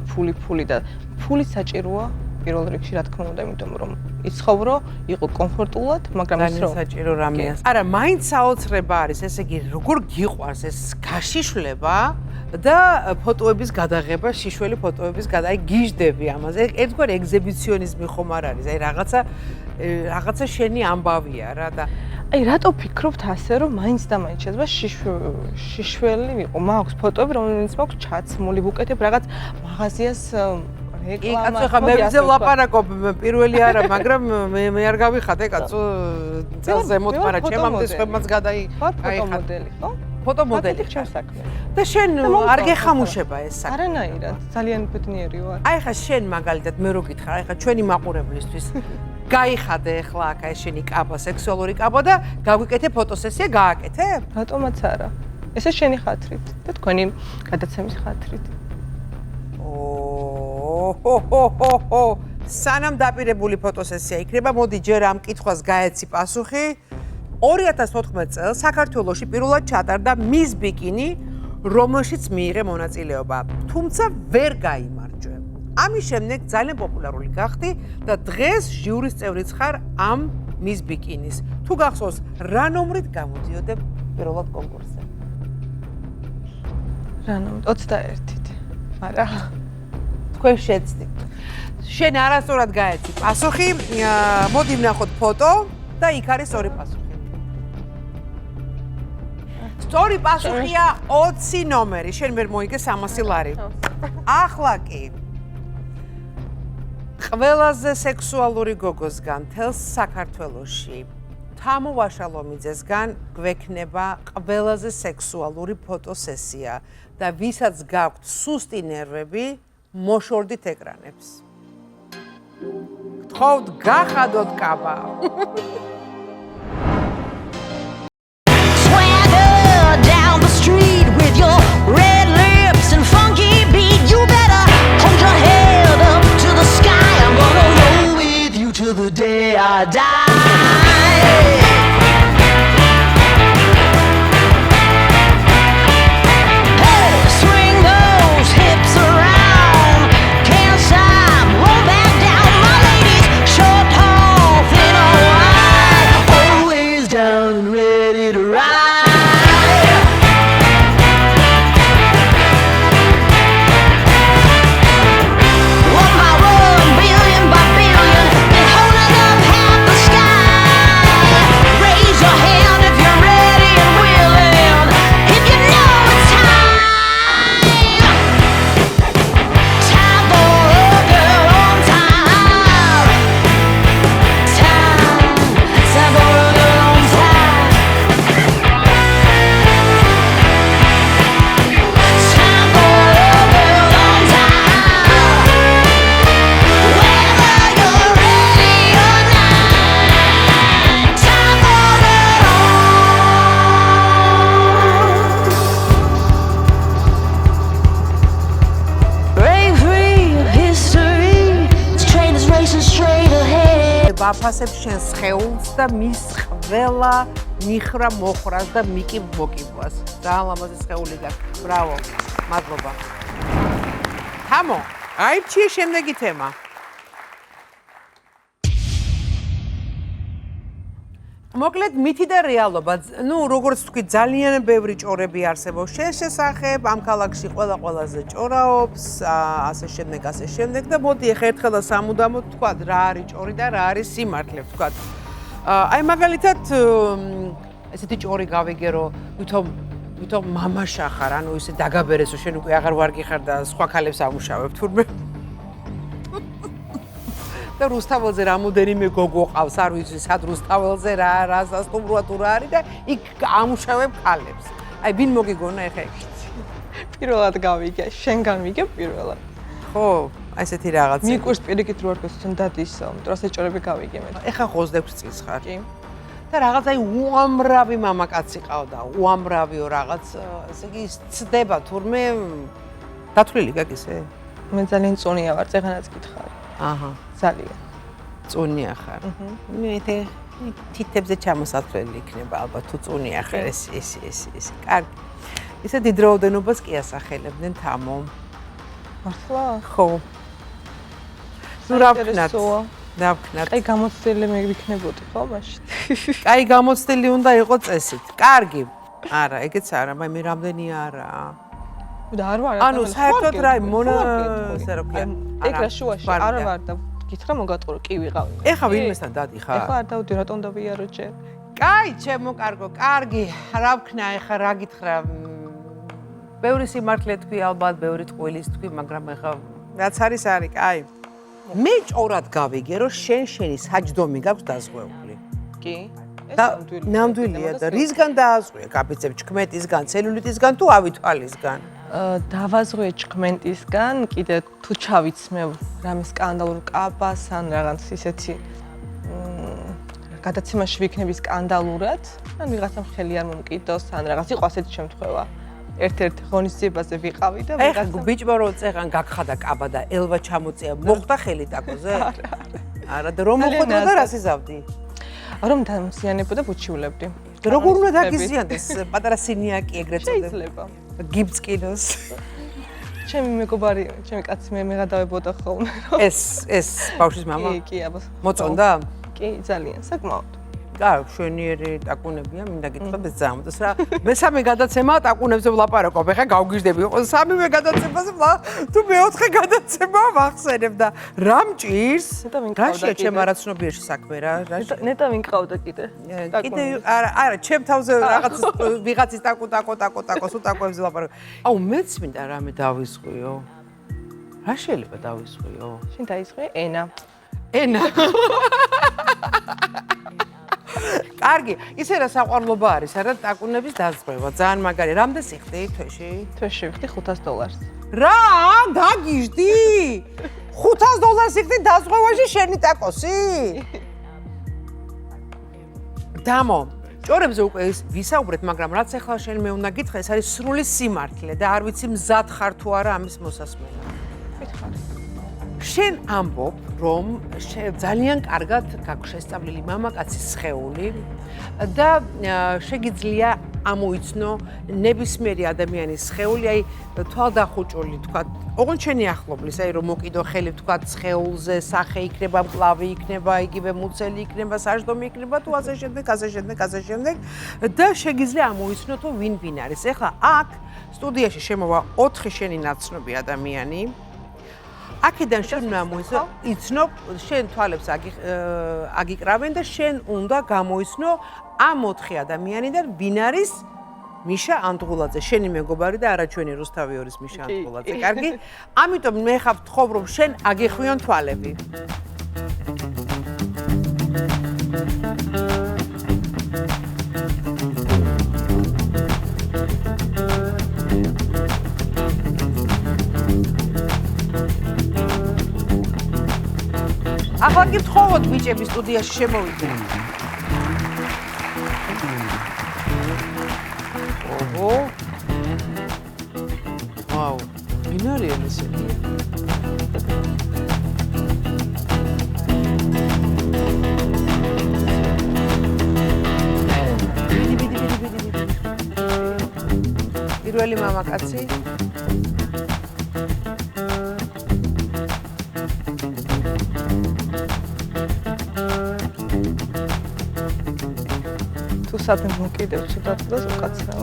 და ფული საჭიროა პირველ რიგში, რა თქმა უნდა, იმიტომ რომ იცხოვრო, იყო კომფორტულად, მაგრამ ის რომ საჭირო რამეა. არა, მაინც საოცრება არის, ესე იგი, როგორ გიყვარს ეს გაშიშვლება და ფოტოების გადაღება, შიშველი ფოტოების აი გიждები ამაზე. ერთგვარი ეგზიბიციონიზმი ხომ არ არის, აი რაღაცა შენი ამბავია რა და აი რატო ფიქრობთ ასე რომ მაინც და მაინც შეიძლება შიშველი ვიყო? მაქვს ფოტოები, რომელიც მაქვს ჩაცმული, ვუკეთებ რაღაც მაღაზიას რეკლამა. კაცო, ხა მე ვიძებ ლაპარაკობ, პირველი არა, მაგრამ მე არ გავიხადე, კაცო, წელს ზემოთ, მაგრამ ჩემამდე სხვებმაც ფოტომოდელი, ხო? ფოტომოდელი ჩემ საქმე. და შენ არ გეხამუშება ეს საქმე? არანაირად, ძალიან ბედნიერი ვარ. აი ხა შენ მაგალითად მე რო გითხრა, აი ხა ჩვენი მაყურებლისთვის გაიხადე ახლა აქ ეს შენი კაბა, სექსუალური კაბა და გავიკეთე ფოტოსესია, გააკეთებ? რატომაც არა. ესე შენი ხათრით და თქვენი გადაცემის ხათრით. სანამ დაპირებული ფოტოსესია იქნება, მოდი ჯერ ამ კითხვას გაეცი პასუხი. 2014 წელს საქართველოში პირველად ჩატარდა Miss Bikini, რომელშიც მიიღე მონაწილეობა, თუმცა ვერ გაიმარჯვე. ამის შემდეგ ძალიან პოპულარული გახდი და დღეს ჟიურის წევრიც ხარ ამ Miss Bikini-ის. თუ გახსოვს, რა ნომრით გამოდიოდებ პირველად კონკურსზე? რა ნომრით? 21-ით. არა. თქვენ შეცდით. შენ არასწორად გაეცი პასუხი. მოდი ვნახოთ ფოტო და იქ არის სწორი პასუხი. სწორი პასუხია 20 ნომერი. შენ ვერ მოიგე 300 ლარი. ახლა კი. ყველაზე სექსუალური გოგოსგან თელს საქართველოში თამო ვაშალომიძესგან გვექნება ყველაზე სექსუალური ფოტოსესია და ვისაც გაქვთ სუსტი ნერვები, მოშორდით ეკრანებს. გთხოვთ გახადოთ კაბა. The day I die. Hey, swing those hips around. Can't stop, roll back down. My ladies, short, tall, thin or wide, always down and ready to ride. One by one, billion by billion. ვაფასებ შენს სხეულს და მის ყველა მიხრა მოხრას და მიკი მოკიბვას. ძალიან ლამაზი სხეული გაქვს. ბრავო. მადლობა. თამო, აირჩიე შემდეგი თემა. მოკლედ მითი და რეალობა. ნუ როგორც თქვი, ძალიან ბევრი ჭორები არსებობს შენ შესახებ, ამ ქალაქში ყველაზე ჭორაობს, ასე შემდეგ და მოდი ახლა ერთხელ სამუდამოდ თქვა რა არის ჭორი და რა არის სიმართლე, თქვა. აი მაგალითად ესეთი ჭორი გავიგე რომ ვითომ მამაშა ხარ, ანუ ისე დაგაბერესო შენ უკვე აღარ ვარგი ხარ და სხვა ქალებს ამუშავებ თურმე. და რუსთაველზე რამოდენიმე გოგო ყავს, არ ვიცი, სად რუსთაველზე რა სასტუმროა თუ რა არის და იქ ამუშავებ ქალებს. აი, ვინ მოგიგონა ეხა იქ? პირველად გავიგე, შენგან ვიგე პირველად. ხო, აი ესეთი რაღაც. მიკურს პირიქით რო არ გქოს, თუნ დადისო, იმიტომ რომ ეჭორები გავიგე მე. ეხა 26 წლის ხარ. კი. და რაღაც აი უამრავი მამაკაცი ყავდა, უამრავიო რაღაც, ესე იგი ცდება თურმე დათვლილი გაგისე? მე ძალიან წონია ვარ, წეღანაც გითხარი. აჰა. ძალიან. წუნია ხარ. მე თითებზე ჩამოსათვლელი იქნება ალბათ თუ წუნია ხარ ეს. კარგი. ისე დიდ რაოდენობას კი ასახელებდნენ თამო. მართლა? ხო. ნუ რა ვქნათ? აი გამოცდილი მე ვიქნებოდი ხო მაშინ? აი გამოცდილი უნდა იყოს წესით. კარგი. არა, ეგეც არა, მე რამდენი არა. და არ ვარ. ანუ საერთოდ რა მონა ესე რო ქვია. ეგრა შუაში არ ვარ და გითხრა მოგატყურო, კი ვიყავი. ეხა ვინმესთან დადიხარ? ეხლა არ დავდი, რატომ დავიარო ჯერ? კაი, ჩემო კარგო, კარგი. რა ვქნა ეხა რა გითხრა? ბევრი სიმართლე თქვი ალბათ, ბევრი ტყუილის თქვი, მაგრამ ეხა რაც არის, კაი. მე ჭორად გავიგე, რომ შენი საჯდომი გაქვს დაზღვეული. კი. და ნამდვილია და რისგან დააზღვია? კაპიცებ ჩქმეტისგან, ცელულიტისგან თუ ავითვალისგან? დავაზღვე ჩქმენტისგან, კიდე თუ ჩავიცმევ რამე სკანდალურ კაბას ან რაღაც ისეთი გადაცემაში ვიქნები სკანდალურად, ან ვიღაცამ ხელი არ მომკიდოს, ან რაღაც იყო ასეთი შემთხვევა. ერთ-ერთ ღონისძიებაზე ვიყავი და ვიღაცა ბიჭმა რო წეღან გაგხადა კაბა და ელვა ჩამოწია, მოხდა ხელი ტაკოზე? არა, და რომ მოხდა და რას იზავდი? რომ დამსიანებოდა ბუჩიულებდი. როგორ უნდა დაგიზიანდეს პატარა სინიაკი ეგრეთ წოდება? შეიძლება. გიბც კიდოს. ჩემი მეგობარი, ჩემი კაცი მე მეღადავებოდა ხოლმე. ეს ბავშვის მამა? კი, აბა. მოწონდა? კი, ძალიან, საკმაოდ. გა, შვენიერი ტაკუნებია, მინდა გითხრათ ეს ძალიან მოწონს რა. მესამე გადაცემა ტაკუნებზე ვლაპარაკობ, ეხა გავგიჟდები. სამივე გადაცემაზე თუ მეოთხე გადაცემა ვახსენებ და რა მჭირს? რაშია ჩემ არაცნობიერში საქმე რა? ნეტა ვინყავდა კიდე. კიდე არა, ჩემ თავზე რაღაც ვიღაცის ტაკო სულ ტაკოებზე ვლაპარაკობ. აუ, მეც მინდა რამე დავისხვიო. რა შეიძლება დავისხვიო? შენ დაისხვი ენა. კარგი, ისე რა საყვარლობა არის, არა ტაკუნების დაზღვევა, ძალიან მაგარი. რამდენ სიხდი თვეში? თვეში ვიხდი $500. რა, დაგიჟდი? $500 სიხდი დაზღვევაში შენი ტაკოსი? დამო, ჭორებზე უკვე ვისაუბრეთ, მაგრამ რაც ახლა შენ მე უნდა გითხრა, ეს არის სრული სიმართლე და არ ვიცი მზად ხარ თუ არა ამის მოსასმენად. შენ ამბობ, რომ ძალიან კარგად გაქვს შესწავლილი მამაკაცის სხეული და შეგიძლია ამოიცნო ნებისმიერი ადამიანის სხეული, აი თვალდახუჭული, თქვა, ოღონდ შენი ახლობლის, აი რომ მოკიდო ხელი, თქვა, სხეულზე, სახე იქნება, მკლავი იქნება, იგივე მუცელი იქნება, საჯდომი იქნება, თუ ასე შემდეგ და შეგიძლია ამოიცნო თუ ვინ არის. ეხლა აქ სტუდიაში შემოვა 4 შენი ნაცნობი ადამიანი. აქედან შენ უნდა მოიცნო, იცნობ, შენ თვალებს აგიკრავენ და შენ უნდა გამოიცნო ამ 4 ადამიანიდან ვინ არის მიშა ანდღულაძე, შენი მეგობარი და არა ჩვენი რუსთავიორის მიშა ანდღულაძე, კარგი? ამიტომ მე ხარ ვთხოვ, რომ შენ აგეხვიონ თვალები. ახლა კი ვთხოვოთ ბიჭები სტუდიაში შემოვიდნენ. ოჰო. ვაუ, ვინ არის ესეთი? პირველი მამაკაცი. სადმე მოკიდებ ცუდად და უკაცრავ.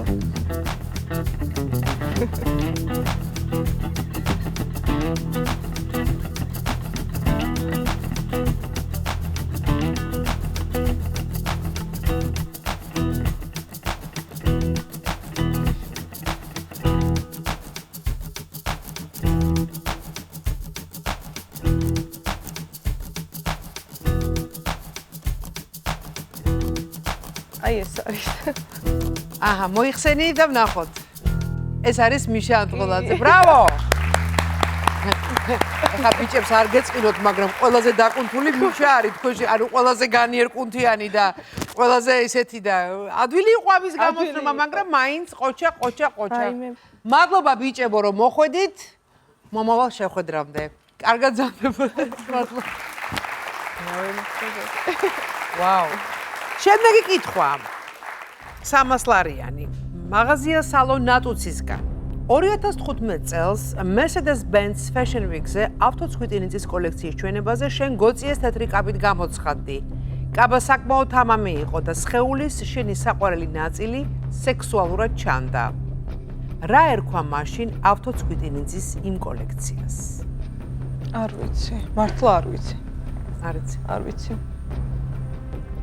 აი ეს არის. აჰა, მოიხსენი და ვნახოთ. ეს არის მიშა ანდღულაძე. ბრავო! ეხა ბიჭებს არ გეწყინოთ, მაგრამ ყველაზე დაკუნთული მიშა არის თქვენში, ანუ ყველაზე განიერკუნთიანი და ყველაზე ისეთი და ადვილი იყო ამის გამოსვლება, მაგრამ მაინც ყოჩა. მადლობა ბიჭებო, რომ მოხვედით. მომავალ შეხვედრამდე. კარგად გრძელდებოდეთ. მადლობა. ვაუ. შემდეგი კითხვა. 300 ლარიანი. მაღაზია სალონ ნატუცისგან. 2015 წელს Mercedes-Benz Fashion Week-ზე ავტოცხვიტინიძის კოლექციის ჩვენებაზე შენ გოციეს თეთრი კაპით გამოცხადდი. კაბა საკმაოდ თამამი იყო და სხეულის შენი საყვარელი ნაწილი სექსუალურად ჩანდა. რა ერქვა მაშინ ავტოცხვიტინიძის იმ კოლექციას? არ ვიცი, მართლა არ ვიცი. არ ვიცი.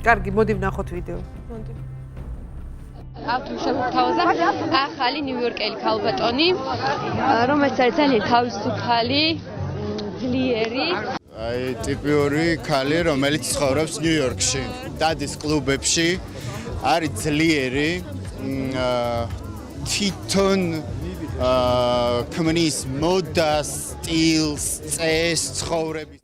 კარგი, მოდი ვნახოთ ვიდეო. მოდი. ავტომშალთავაზე ახალი ნიუ-იორკელი ქალბატონი, რომელიც არის ძალიან თავისუფალი, ძლიერი. აი ტიპიური ქალი, რომელიც ცხოვრობს ნიუ-იორკში, დადის კლუბებში, არის ძლიერი, თვითონ ქმნის მოდას, სტილს, წესს, ცხოვრების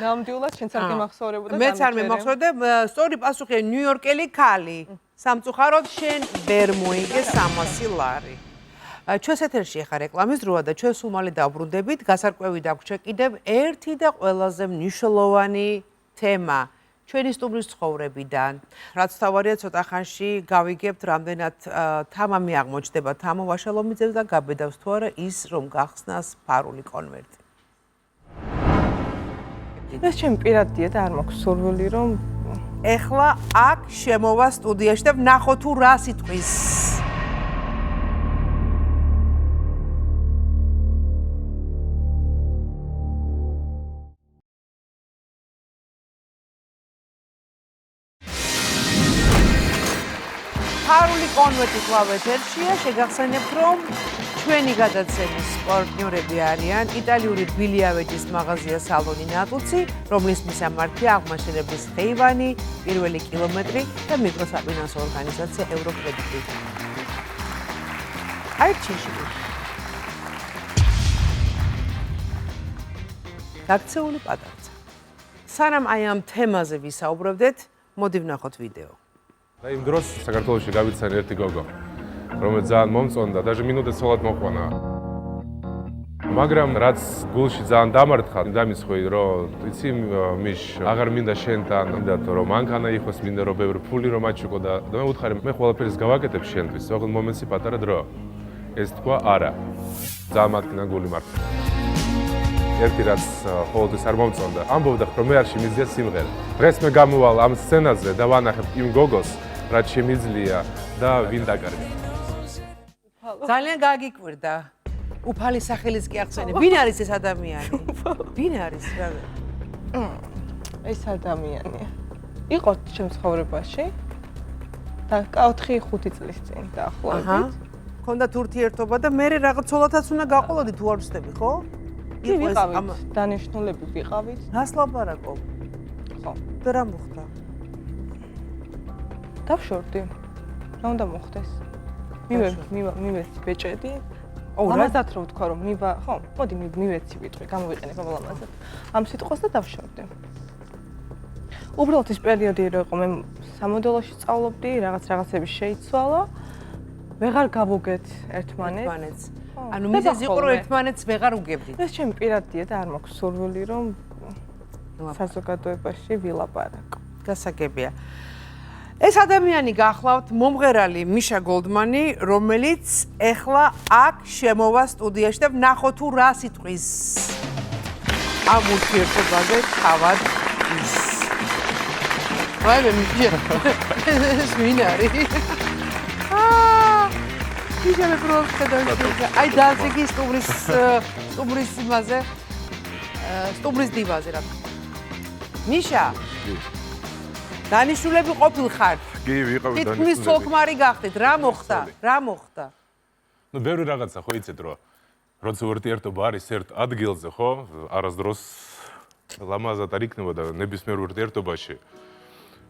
ნამდვილად შენც არ გემახსოვრებოდა. მეც არ მემახსოვრდა, სწორი პასუხია ნიუ-იორკელი ქალი. სამწუხაროდ შენ ვერ მოიგე 300 ლარი. ჩვენს ეთერში ახლა რეკლამის დროა და ჩვენ სულ მალე დავბრუნდებით. გასარკვევი დაგვრჩა კიდევ ერთი და ყველაზე მნიშვნელოვანი თემა ჩვენი სტუმრის ცხოვრებიდან. რაც თავარია ცოტა ხანში გავიგებთ, რამდენად თამამი აღმოჩნდება თამო ვაშალომიძეს და გაბედავს თუ არა ის, რომ გახსნას ფარული კონვერტი. ეს ჩემი პირადია და არ მაქვს სურვილი რომ ეხლა აქ შემოვა სტუდიაში და ვნახო თუ რა სიტყვის. ფარული კონვერტი კლავ ეთერშია, შეგახსენებთ რომ ჩვენი გადაცემის პარტნიორები არიან იტალიური ბილიავეჯის მაღაზია სალონი ნატუცი, რომლის მისამართია აღმაშენებლის ხეივანი, პირველი კილომეტრი და მიკროსაფინანსო ორგანიზაცია ევროკრედიტი. აი ჩიში. გაქცეული პატარცა. სანამ აი ამ თემაზე ვისაუბრებდეთ, მოდი ვნახოთ ვიდეო. და იმ დროს საქართველოში გავიცანი ერთი გოგო, რომელიც ძალიან მომწონდა, даже მინუტე ცოლად მოყვანა. მაგრამ რაც გულში ძალიან დამარცხა, დამისხვი, რომ იცი მიშ, აღარ მინდა შენთან, მინდა რომ მანქანა იყოს, მინდა რომ ბევრი ფული რომ აჩუქო და მე უთხარი, მე ყველაფერს გავაკეთებ შენთვის, ოღონდ მომენტში პატარა დრო. ეს თქვა არა. ძალიან მათქნა გული მართლა. ერთი რაც ყოველთვის არ მომწონდა, ამბობდა, რომ მე არ შემიძლია სიმღერა. დღეს მე გამოვალ ამ სცენაზე და ვანახებ იმ გოგოს, რაც შემიძლია და ვინ დაკარგა. ძალიან გაგიკვირდა. უფალი სახელიც კი ახსენე. ვინ არის ეს ადამიანი? ვინ არის რა? ეს ადამიანია. იყო ჩემს ცხოვრებაში და 4-5 წლის წინ დაახლოებით. ქონდათ ურთიერთობა და მე რაღაც ცოლათაც უნდა გაყოლოდი თუ არ ვსწრები, ხო? კი ვიყავით, დანიშნულები ვიყავით. რას ლაპარაკობ? ხო. და რა მოხდა? დავშორდი. რა უნდა მოხდეს? მივეცი ბეჭედი. ო, რა? ამასაც რო ვთქვა რომ ხო, მოდი მივეცი ვიტყვი, გამოვიყენებ ამაზე. ამ სიტყვას და დავშორდი. უბრალოდ ის პერიოდი რო იყო, მე სამოდელოში სწავლობდი, რაღაცები შეიცვალა. ვეღარ გავუგეთ ერთმანეთს. ანუ მიზეზი იყო რომ ერთმანეთს ვეღარ უგებდით. ეს ჩემი პირადია და არ მაქვს სურვილი რომ საზოგადოებაში ვილაპარაკო. გასაგებია. ეს ადამიანი გახლავთ მომღერალი მიშა გოლდმანი, რომელიც ეხლა აქ შემოვა სტუდიაში და ვნახოთ თუ რა სიტყვის ამ ურთიერთობაზე თავად ის. ვაიმე მიშა. ეს ვინ არის? მიშა მე პროფესიონალი. აი დანსინგი სტუმრის იმაზე. სტუმრის დივაზე რა. მიშა. დანიშნულები ყოფილ ხართ. კი, ვიყავი დანიშნულები. თითქმის სოლქმარი გახდით. რა მოხდა? რა მოხდა? ნუ ბევრი რაღაცა ხო იცით რომ როცა ურთიერთობა არის ერთ ადგილზე, ხო? არასდროს ლამაზად არ იქნებოდა ნებისმიერ ურთიერთობაში.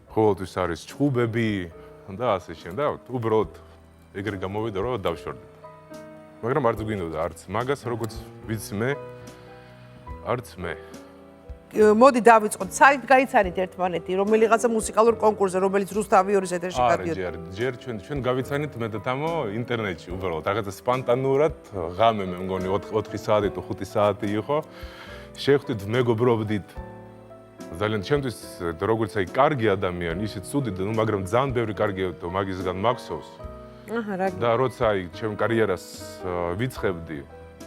ყოველთვის არის ჭუბები და ასე შემდეგ. უბრალოდ ეგრე გამოვიდა რომ დავშორდი. მაგრამ არც გვინდოდა არც მაგას როგორც ვიცი მე, არც მე. მოდი დავიწყოთ. საით გაიცანით ერთმანეთი, რომელიღაცა მუსიკალურ კონკურსზე, რომელიც რუსთავიორის ეთერში გადიოდა. ჯერ ჩვენ გავიცანით მე და თამო ინტერნეტში უბრალოდ რაღაცა სპონტანურად ღამე მე მგონი 4 საათი თუ 5 საათი იყო. შევხვდით, მეგობრობდით. ძალიან ჩემთვის როგორც აი კარგი ადამიანი, ისე ცუდი და ნუ მაგრამ ძალიან ბევრი კარგია და მაგისგან მაქსოვს. და როცა აი ჩემ კარიერას ვიწყებდი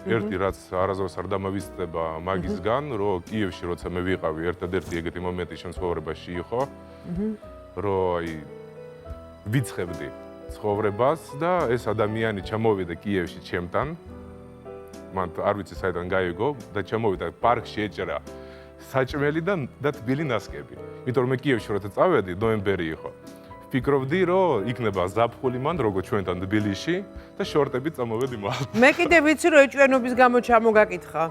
ერთი რაც არასდროს არ დამავიწყდება მაგისგან, რომ კიევში როცა მე ვიყავი, ერთადერთი ეგეთი მომენტი ჩემ ცხოვრებაში იყო, რომ აი ვიწყებდი ცხოვრებას და ეს ადამიანი ჩამოვიდა კიევში ჩემთან. მან არ ვიცი საიდან გაიგო და ჩამოვიდა პარკში ეჭრა საჭმელი და თბილი ნასკები. იმიტომ რომ მე კიევში როცა წავედი, ნოემბერი იყო. ფიქრობდი, რომ იქნება ზაფხული მან როგორ ჩვენთან თბილისში და შორტებით წამოვედი მალ. მე კიდე ვიცი რომ ეჭვიანობის გამო ჩამოგაკითხა.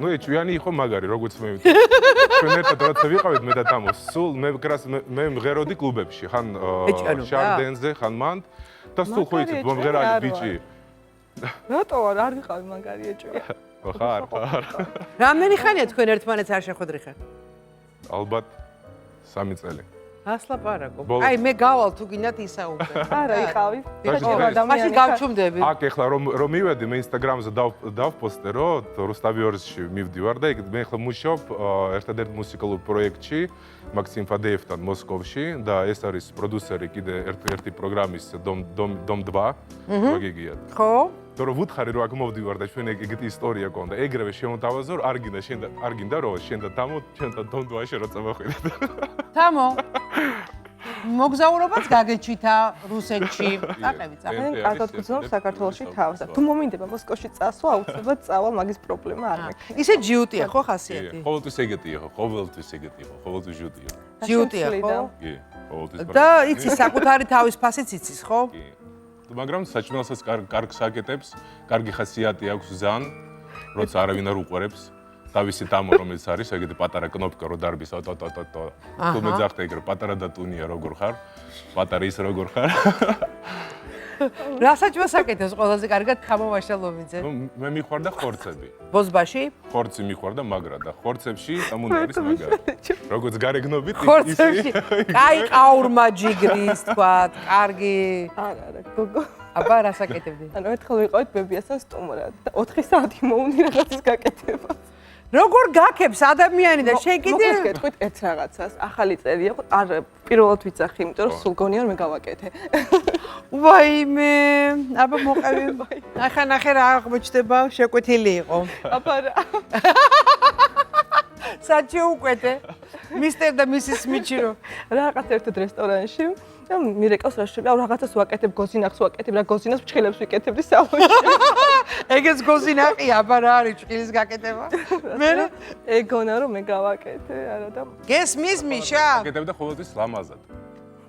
ნუ ეჭვიანი იყო მაგარი, როგორც მე ვიცი. ჩვენ ერთად როცა ვიყავით მე და თამო, სულ მე მღეროდი კლუბებში, ხან შარდენზე, ხან მანდ და სულ ხო იცით, მომღერალი ბიჭი. რატო არ ვიყავი მაგარი ეჭვიანი? ხარ. რამდენი ხანია თქვენ ერთმანეთს არ შეხვედრიხარ? ალბათ 3 წელი. ასლაპარაკობ. აი მე გავალ თუ გინდათ ისაუბრე. არა, იყავი. მაშინ გავჩუმდები. აქ ეხლა რომ მივედი მე ინსტაგრამზე დავპოსტე რომ რუსთავიორსში მივდივარ და მე ეხლა მუშაობ ერთადერთ მუსიკალურ პროექტში მაქსიმ ფადეევთან მოსკოვში და ეს არის პროდიუსერი კიდე ერთი პროგრამის დომ 2 მოგიგიათ. ხო? თორე ვუთხარი რომ აქ მოვდივარ და ჩვენ ეგეთი ისტორია გქონდა. ეგრევე შემოთავაზო რომ არ გინდა რომ შენ და თამო ჩვენთან დომ 2-ში რა წამოხვიდეთ. თამო მოგზაურობაც გაგეჩითა რუსეთში. წაყევი. კარგად გძნობ საქართველოში თავს. თუ მომინდება მოსკოვში წასვლა, აუცილებლად წავალ, მაგის პრობლემა არ მექნება. ისე ჯიუტია ხო ხასიათი? ყოველთვის ეგეთი იყო, ყოველთვის ჯიუტი იყო. ჯიუტია ხო? კი, ყოველთვის. და იცი საკუთარი თავის ფასიც იცის ხო? კი. მაგრამ საჭმელსაც კარგს აკეთებს, კარგი ხასიათი აქვს ზან, როცა არავინ არ უყურებს. თავისი დამო რომელიც არის, ეგეთი პატარა კნოპკა რო დარბის ატატატატა. თუ მეძახთ ეგრე პატარა და ტუნია როგორ ხარ? პატარა ის როგორ ხარ? რა საჭმელს აკეთებს ყველაზე კარგად თამო ვაშალობიძე? მე მიყვარდა ხორცები. ბოზბაში? ხორცი მიყვარდა მაგრა და ხორცებში ამუნდა არის მაგრა. როგორც გარეგნობით ხორცებში. კაი ყაურმაჯი გრის თქვა, კარგი. არა, გოგო. აბა რა საკეთებდი? ანუ ერთხელ ვიყავით ბებიასთან სტუმრად და 4 საათი მოუნდი რაღაცის გაკეთება. როგორ გაქებს ადამიანი და შენ კიდე მოგეთქვით ერთ რაღაცას, ახალი წერია, არ პირველად ვიცახი, იმიტომ რომ სულ გონია რომ მე გავაკეთე. ვაიმე, აბა მოყევი. ახლა ნახე რა აღმოჩნდება, შეკვეთილი იყო. აბა რა. საჩი უკვეთე. მისტერ და მისის მიჩირო. რაღაც ერთ რესტორანში და მირეკავს რა შეიძლება, აუ რაღაცას ვაკეთებ, გოზინახს ვაკეთებ, რა გოზინას ფრჩხილებს ვიკეთებდი სალონში. ეგეც გოზინაყია, აბა რა არის ჭყილის გაკეთება? მე ეგონა რომ მე გავაკეთე, არა და გესმის მიშა? აკეთებდა ყოველთვის ლამაზად.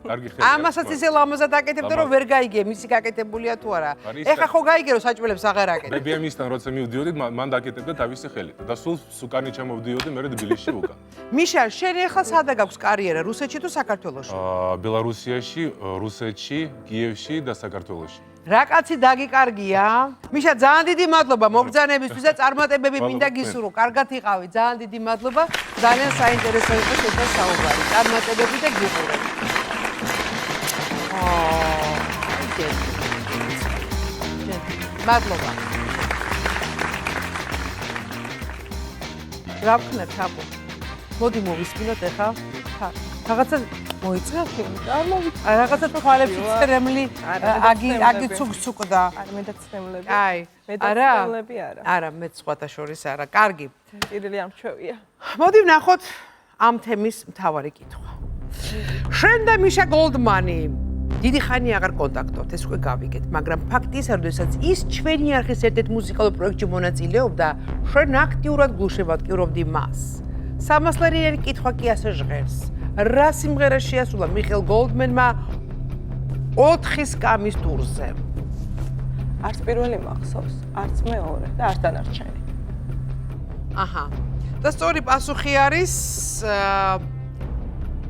კარგი ხელი. ამასაც ისე ლამაზად აკეთებდა რომ ვერ გაიგე, მისი გაკეთებულია თუ არა. ეხა ხო გაიგე რომ საჭმელებს აღარ აკეთებ. მე ბიემისთან როცა მივდიოდი, მან დაკეთებდა თავისი ხელით და სულ სუკანი ჩამოვდიოდი მე თბილისში უკან. მიშა, შენ ეხლა სადაგ გაქვს კარიერა, რუსეთში თუ საქართველოში? ბელარუსიაში, რუსეთში, კიევში და საქართველოში. რა კაცი დაგიკარგია? მიშა, ძალიან დიდი მადლობა მობრძანებისთვის და წარმატებები მინდა გისურვო. კარგად იყავი, ძალიან დიდი მადლობა. ძალიან საინტერესო იყო შენთან საუბარი. წარმატებები და გიყურებ. მადლობა. რა ვქნებ თაბო? მოდი მოვისმინოთ ახლა. რაღაცა მოიწყებ? არ მოვიწყებ. რაღაცა თვალებში წრემლი აგი ცუგცუკდა. არა, მე და წრემლები. აი, მე და არა. წრემლები არა. არა, მე სხვათა შორის არა. კარგი. პირილი ამჩვევია. მოდი ვნახოთ ამ თემის მთავარი კითხვა. შენ და მიშა გოლდმანი დიდი ხანი აღარ კონტაქტობთ, ეს უკვე გავიგეთ, მაგრამ ფაქტია, როდესაც ის ჩვენი არხის ერთ-ერთ მუსიკალურ პროექტში მონაწილეობდა, შენ აქტიურად გულშემატკივრობდი მას. 300 ლარიანი კითხვა კი ასე ჟღერს. რა სიმღერა შეასრულა მიხეილ გოლდმანმა 4 სკამის ტურზე? არც პირველი მახსოვს, არც მეორე და არც დანარჩენი. აჰა. და სწორი პასუხი არის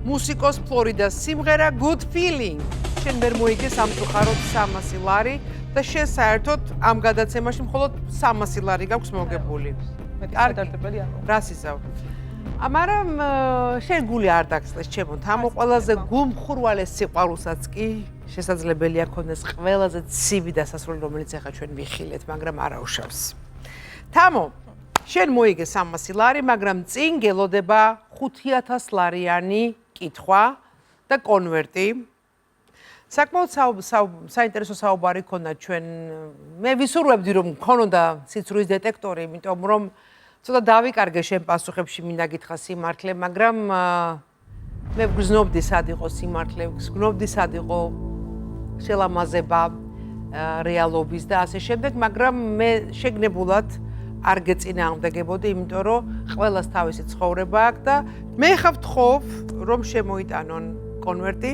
მუსიკოს ფლორიდას სიმღერა Good Feeling. შენ ვერ მოიგე სამწუხაროდ 300 ლარი და შენ საერთოდ ამ გადაცემაში მხოლოდ 300 ლარი გაქვს მოგებული. დადარდებელი არ მოხდა. რას იზავ? მაგრამ შენ გული არ დაგსლეს ჩემო თამო ყველაზე გულმხურვალეს სიყვარულსაც კი შესაძლებელია ქონდეს ყველაზე ცივი დასასრული რომელიც ახლა ჩვენ ვიხილეთ, მაგრამ არა უშავს. თამო, შენ მოიგე 300 ლარი, მაგრამ წინ გელოდება 5000 ლარიანი კითხვა და კონვერტი. საკმაოდ საინტერესო საუბარი ქონდა ჩვენ. მე ვისურვებდი რომ ქონოდა სიცრუის დეტექტორი, იმიტომ რომ ცოტა დავიკარგე შენ პასუხებში მინდა გითხრა სიმართლე, მაგრამ მე ვგრძნობდი სად იყო სიმართლე, ვგრძნობდი სად იყო შელამაზება რეალობის და ასე შემდეგ, მაგრამ მე შეგნებულად არ გეწინააღმდეგებოდი, იმიტომ რომ ყველას თავისი ცხოვრება აქვს და მე ხა ვთხოვ რომ შემოიტანონ კონვერტი.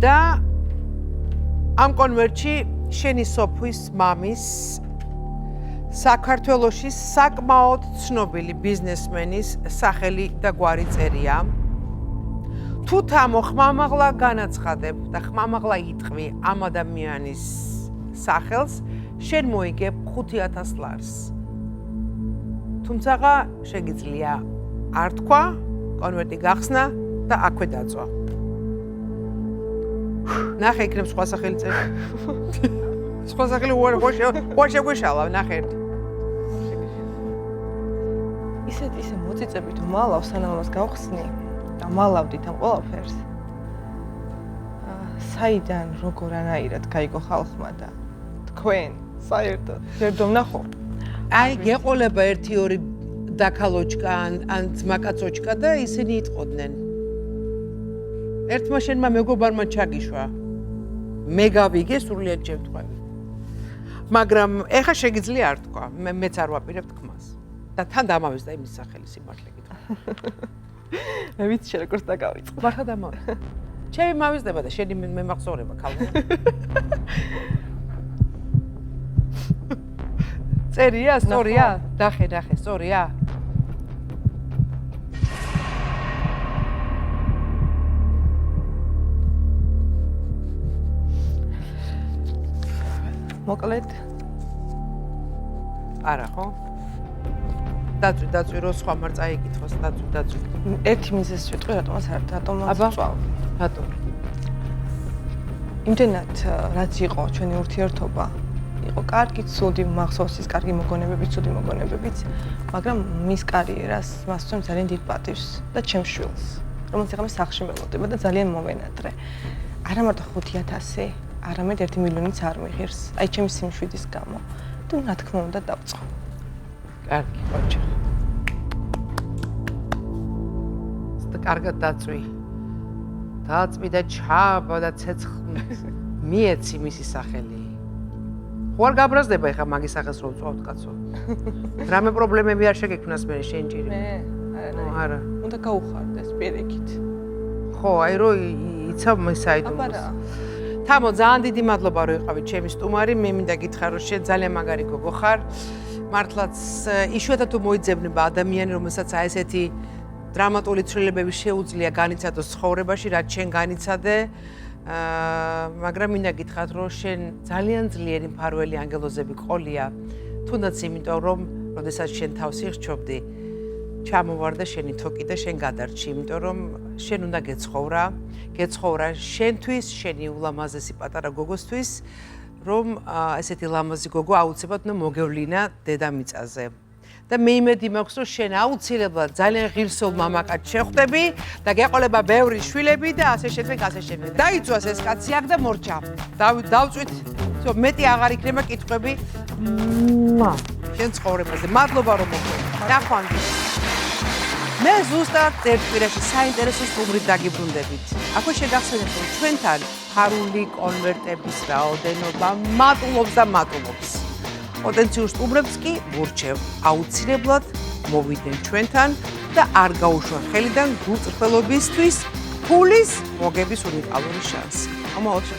და ამ კონვერტში შენი სოფვის მამის საქართველოში საკმაოდ ცნობილი ბიზნესმენის სახელი და გვარი წერია. თუ თამო ხმამაღლა განაცხადებ და ხმამაღლა იტყვი ამ ადამიანის სახელს, შენ მოიგებ 5000 ლარს. თუმცა შეგიძლია არ თქვა, კონვერტი გახსნა და აქვე დაწვა. ნახე იქნებ სხვა სახელი წერია. სხვა სახელი უარ შეგვეშალა, ნახე ერთი. ისე მოწიწებით მალავს სანამ მას გავხსნი და მალავდით ამ ყველაფერს. საიდან როგორანაირად გაიგო ხალხმა და თქვენ საერთოდ ჯერდომ ნახო. აი გეყოლება 1-2 დაქალოჩკა ან ძმაკაცოჩკა და ისინი იტყოდნენ. ერთმა შენმა მეგობარმა ჩაგიშვა. მე გავიგე სრულიად შემთხვევით. მაგრამ ეხა შეგიძლია არ თქვა, მეც არ ვაპირებ თქმას. და თან დამავეს და იმის სახელი სიმართლე გითხრა. მე ვიცი შენ როგორც დაგავიწყო. მართლა დამავიწყე. ჩემი მავიზდება და შენი მემახსოვრება ქალბატონო. წერია, სწორია? დახე, სწორია? მოკლედ არა ხო? დაწვი რო სხვა მარ წაიკითხოს, დაწვი. ერთი მიზეზს ვიტყვი, რატომაც წვალ. რატომ? იმდენად რაც იყო ჩვენი ურთიერთობა, იყო კარგი, ცუდი, მახსოვს ის კარგი მოგონებებიც, ცუდი მოგონებებიც, მაგრამ მის კარიერას მას ვცემ ძალიან დიდ პატივს და ჩემს შვილს, რომელიც ახლა სახლში მელოდება და ძალიან მომენატრე. არა მარტო 5,000, არამედ 1 მილიონიც არ მიღირს, აი ჩემი სიმშვიდის გამო. და რა თქმა უნდა დავწყო. კარგი, ოჩა. და კარგად დაწვი. დაწვი და ჩააბა და ცეცხლ მიეცი მისი სახელი. ხო არ გაბრაზდება ეხა მაგის სახელს რომ წვავთ კაცო. რამე პრობლემები არ შეგექმნას მე შენ ჭირი. არა. უნდა გაუხარდეს პირიქით. ხო, აი რო იცავ საიდუმლოს. თამო, ძალიან დიდი მადლობა რომ იყავით ჩემი სტუმარი. მე მინდა გითხრა რომ შენ ძალიან მაგარი გოგო ხარ. მართლაც იშვიათად თუ მოიძებნება ადამიანი, რომელსაც აი ესეთი დრამატული ცვლილებები შეუძლია განიცადოს ცხოვრებაში, რაც შენ განიცადე. მაგრამ მინდა გითხრათ რომ შენ ძალიან ძლიერი მფარველი ანგელოზები ყოლია. თუნდაც იმიტომ რომ როდესაც შენ თავს იხჩობდი, ჩამოვარდა შენი თოკი და შენ გადარჩი, იმიტომ რომ შენ უნდა გეცხოვრა შენთვის, შენი ულამაზესი პატარა გოგოსთვის, რომ ესეთი ლამაზი გოგო აუცილებლად უნდა მოგევლინა დედამიწაზე. და მე იმედი მაქვს, რომ შენ აუცილებლად ძალიან ღირსეულ მამაკაცს შეხვდები და გეყოლება ბევრი შვილები და ასე შემდეგ. დაიწვას ეს კაცი აქ და მორჩა. დავწვით, მეტი აღარ იქნება კითხვები. შენ ცხოვრებაზე. მადლობა რომ მოხვედრით. ნახვამდის. მე ზუსტად ერთ კვირაში საინტერესო სტუმრით დაგიბრუნდებით. აქვე შეგახსენებთ, რომ ჩვენთან ფარული კონვერტების რაოდენობა მატულობს. პოტენციურ სტუმრებს კი ვურჩევ, აუცილებლად მოვიდნენ ჩვენთან და არ გაუშვათ ხელიდან გულწრფელობისთვის ფულის მოგების უნიკალური შანსი. ამაოჩა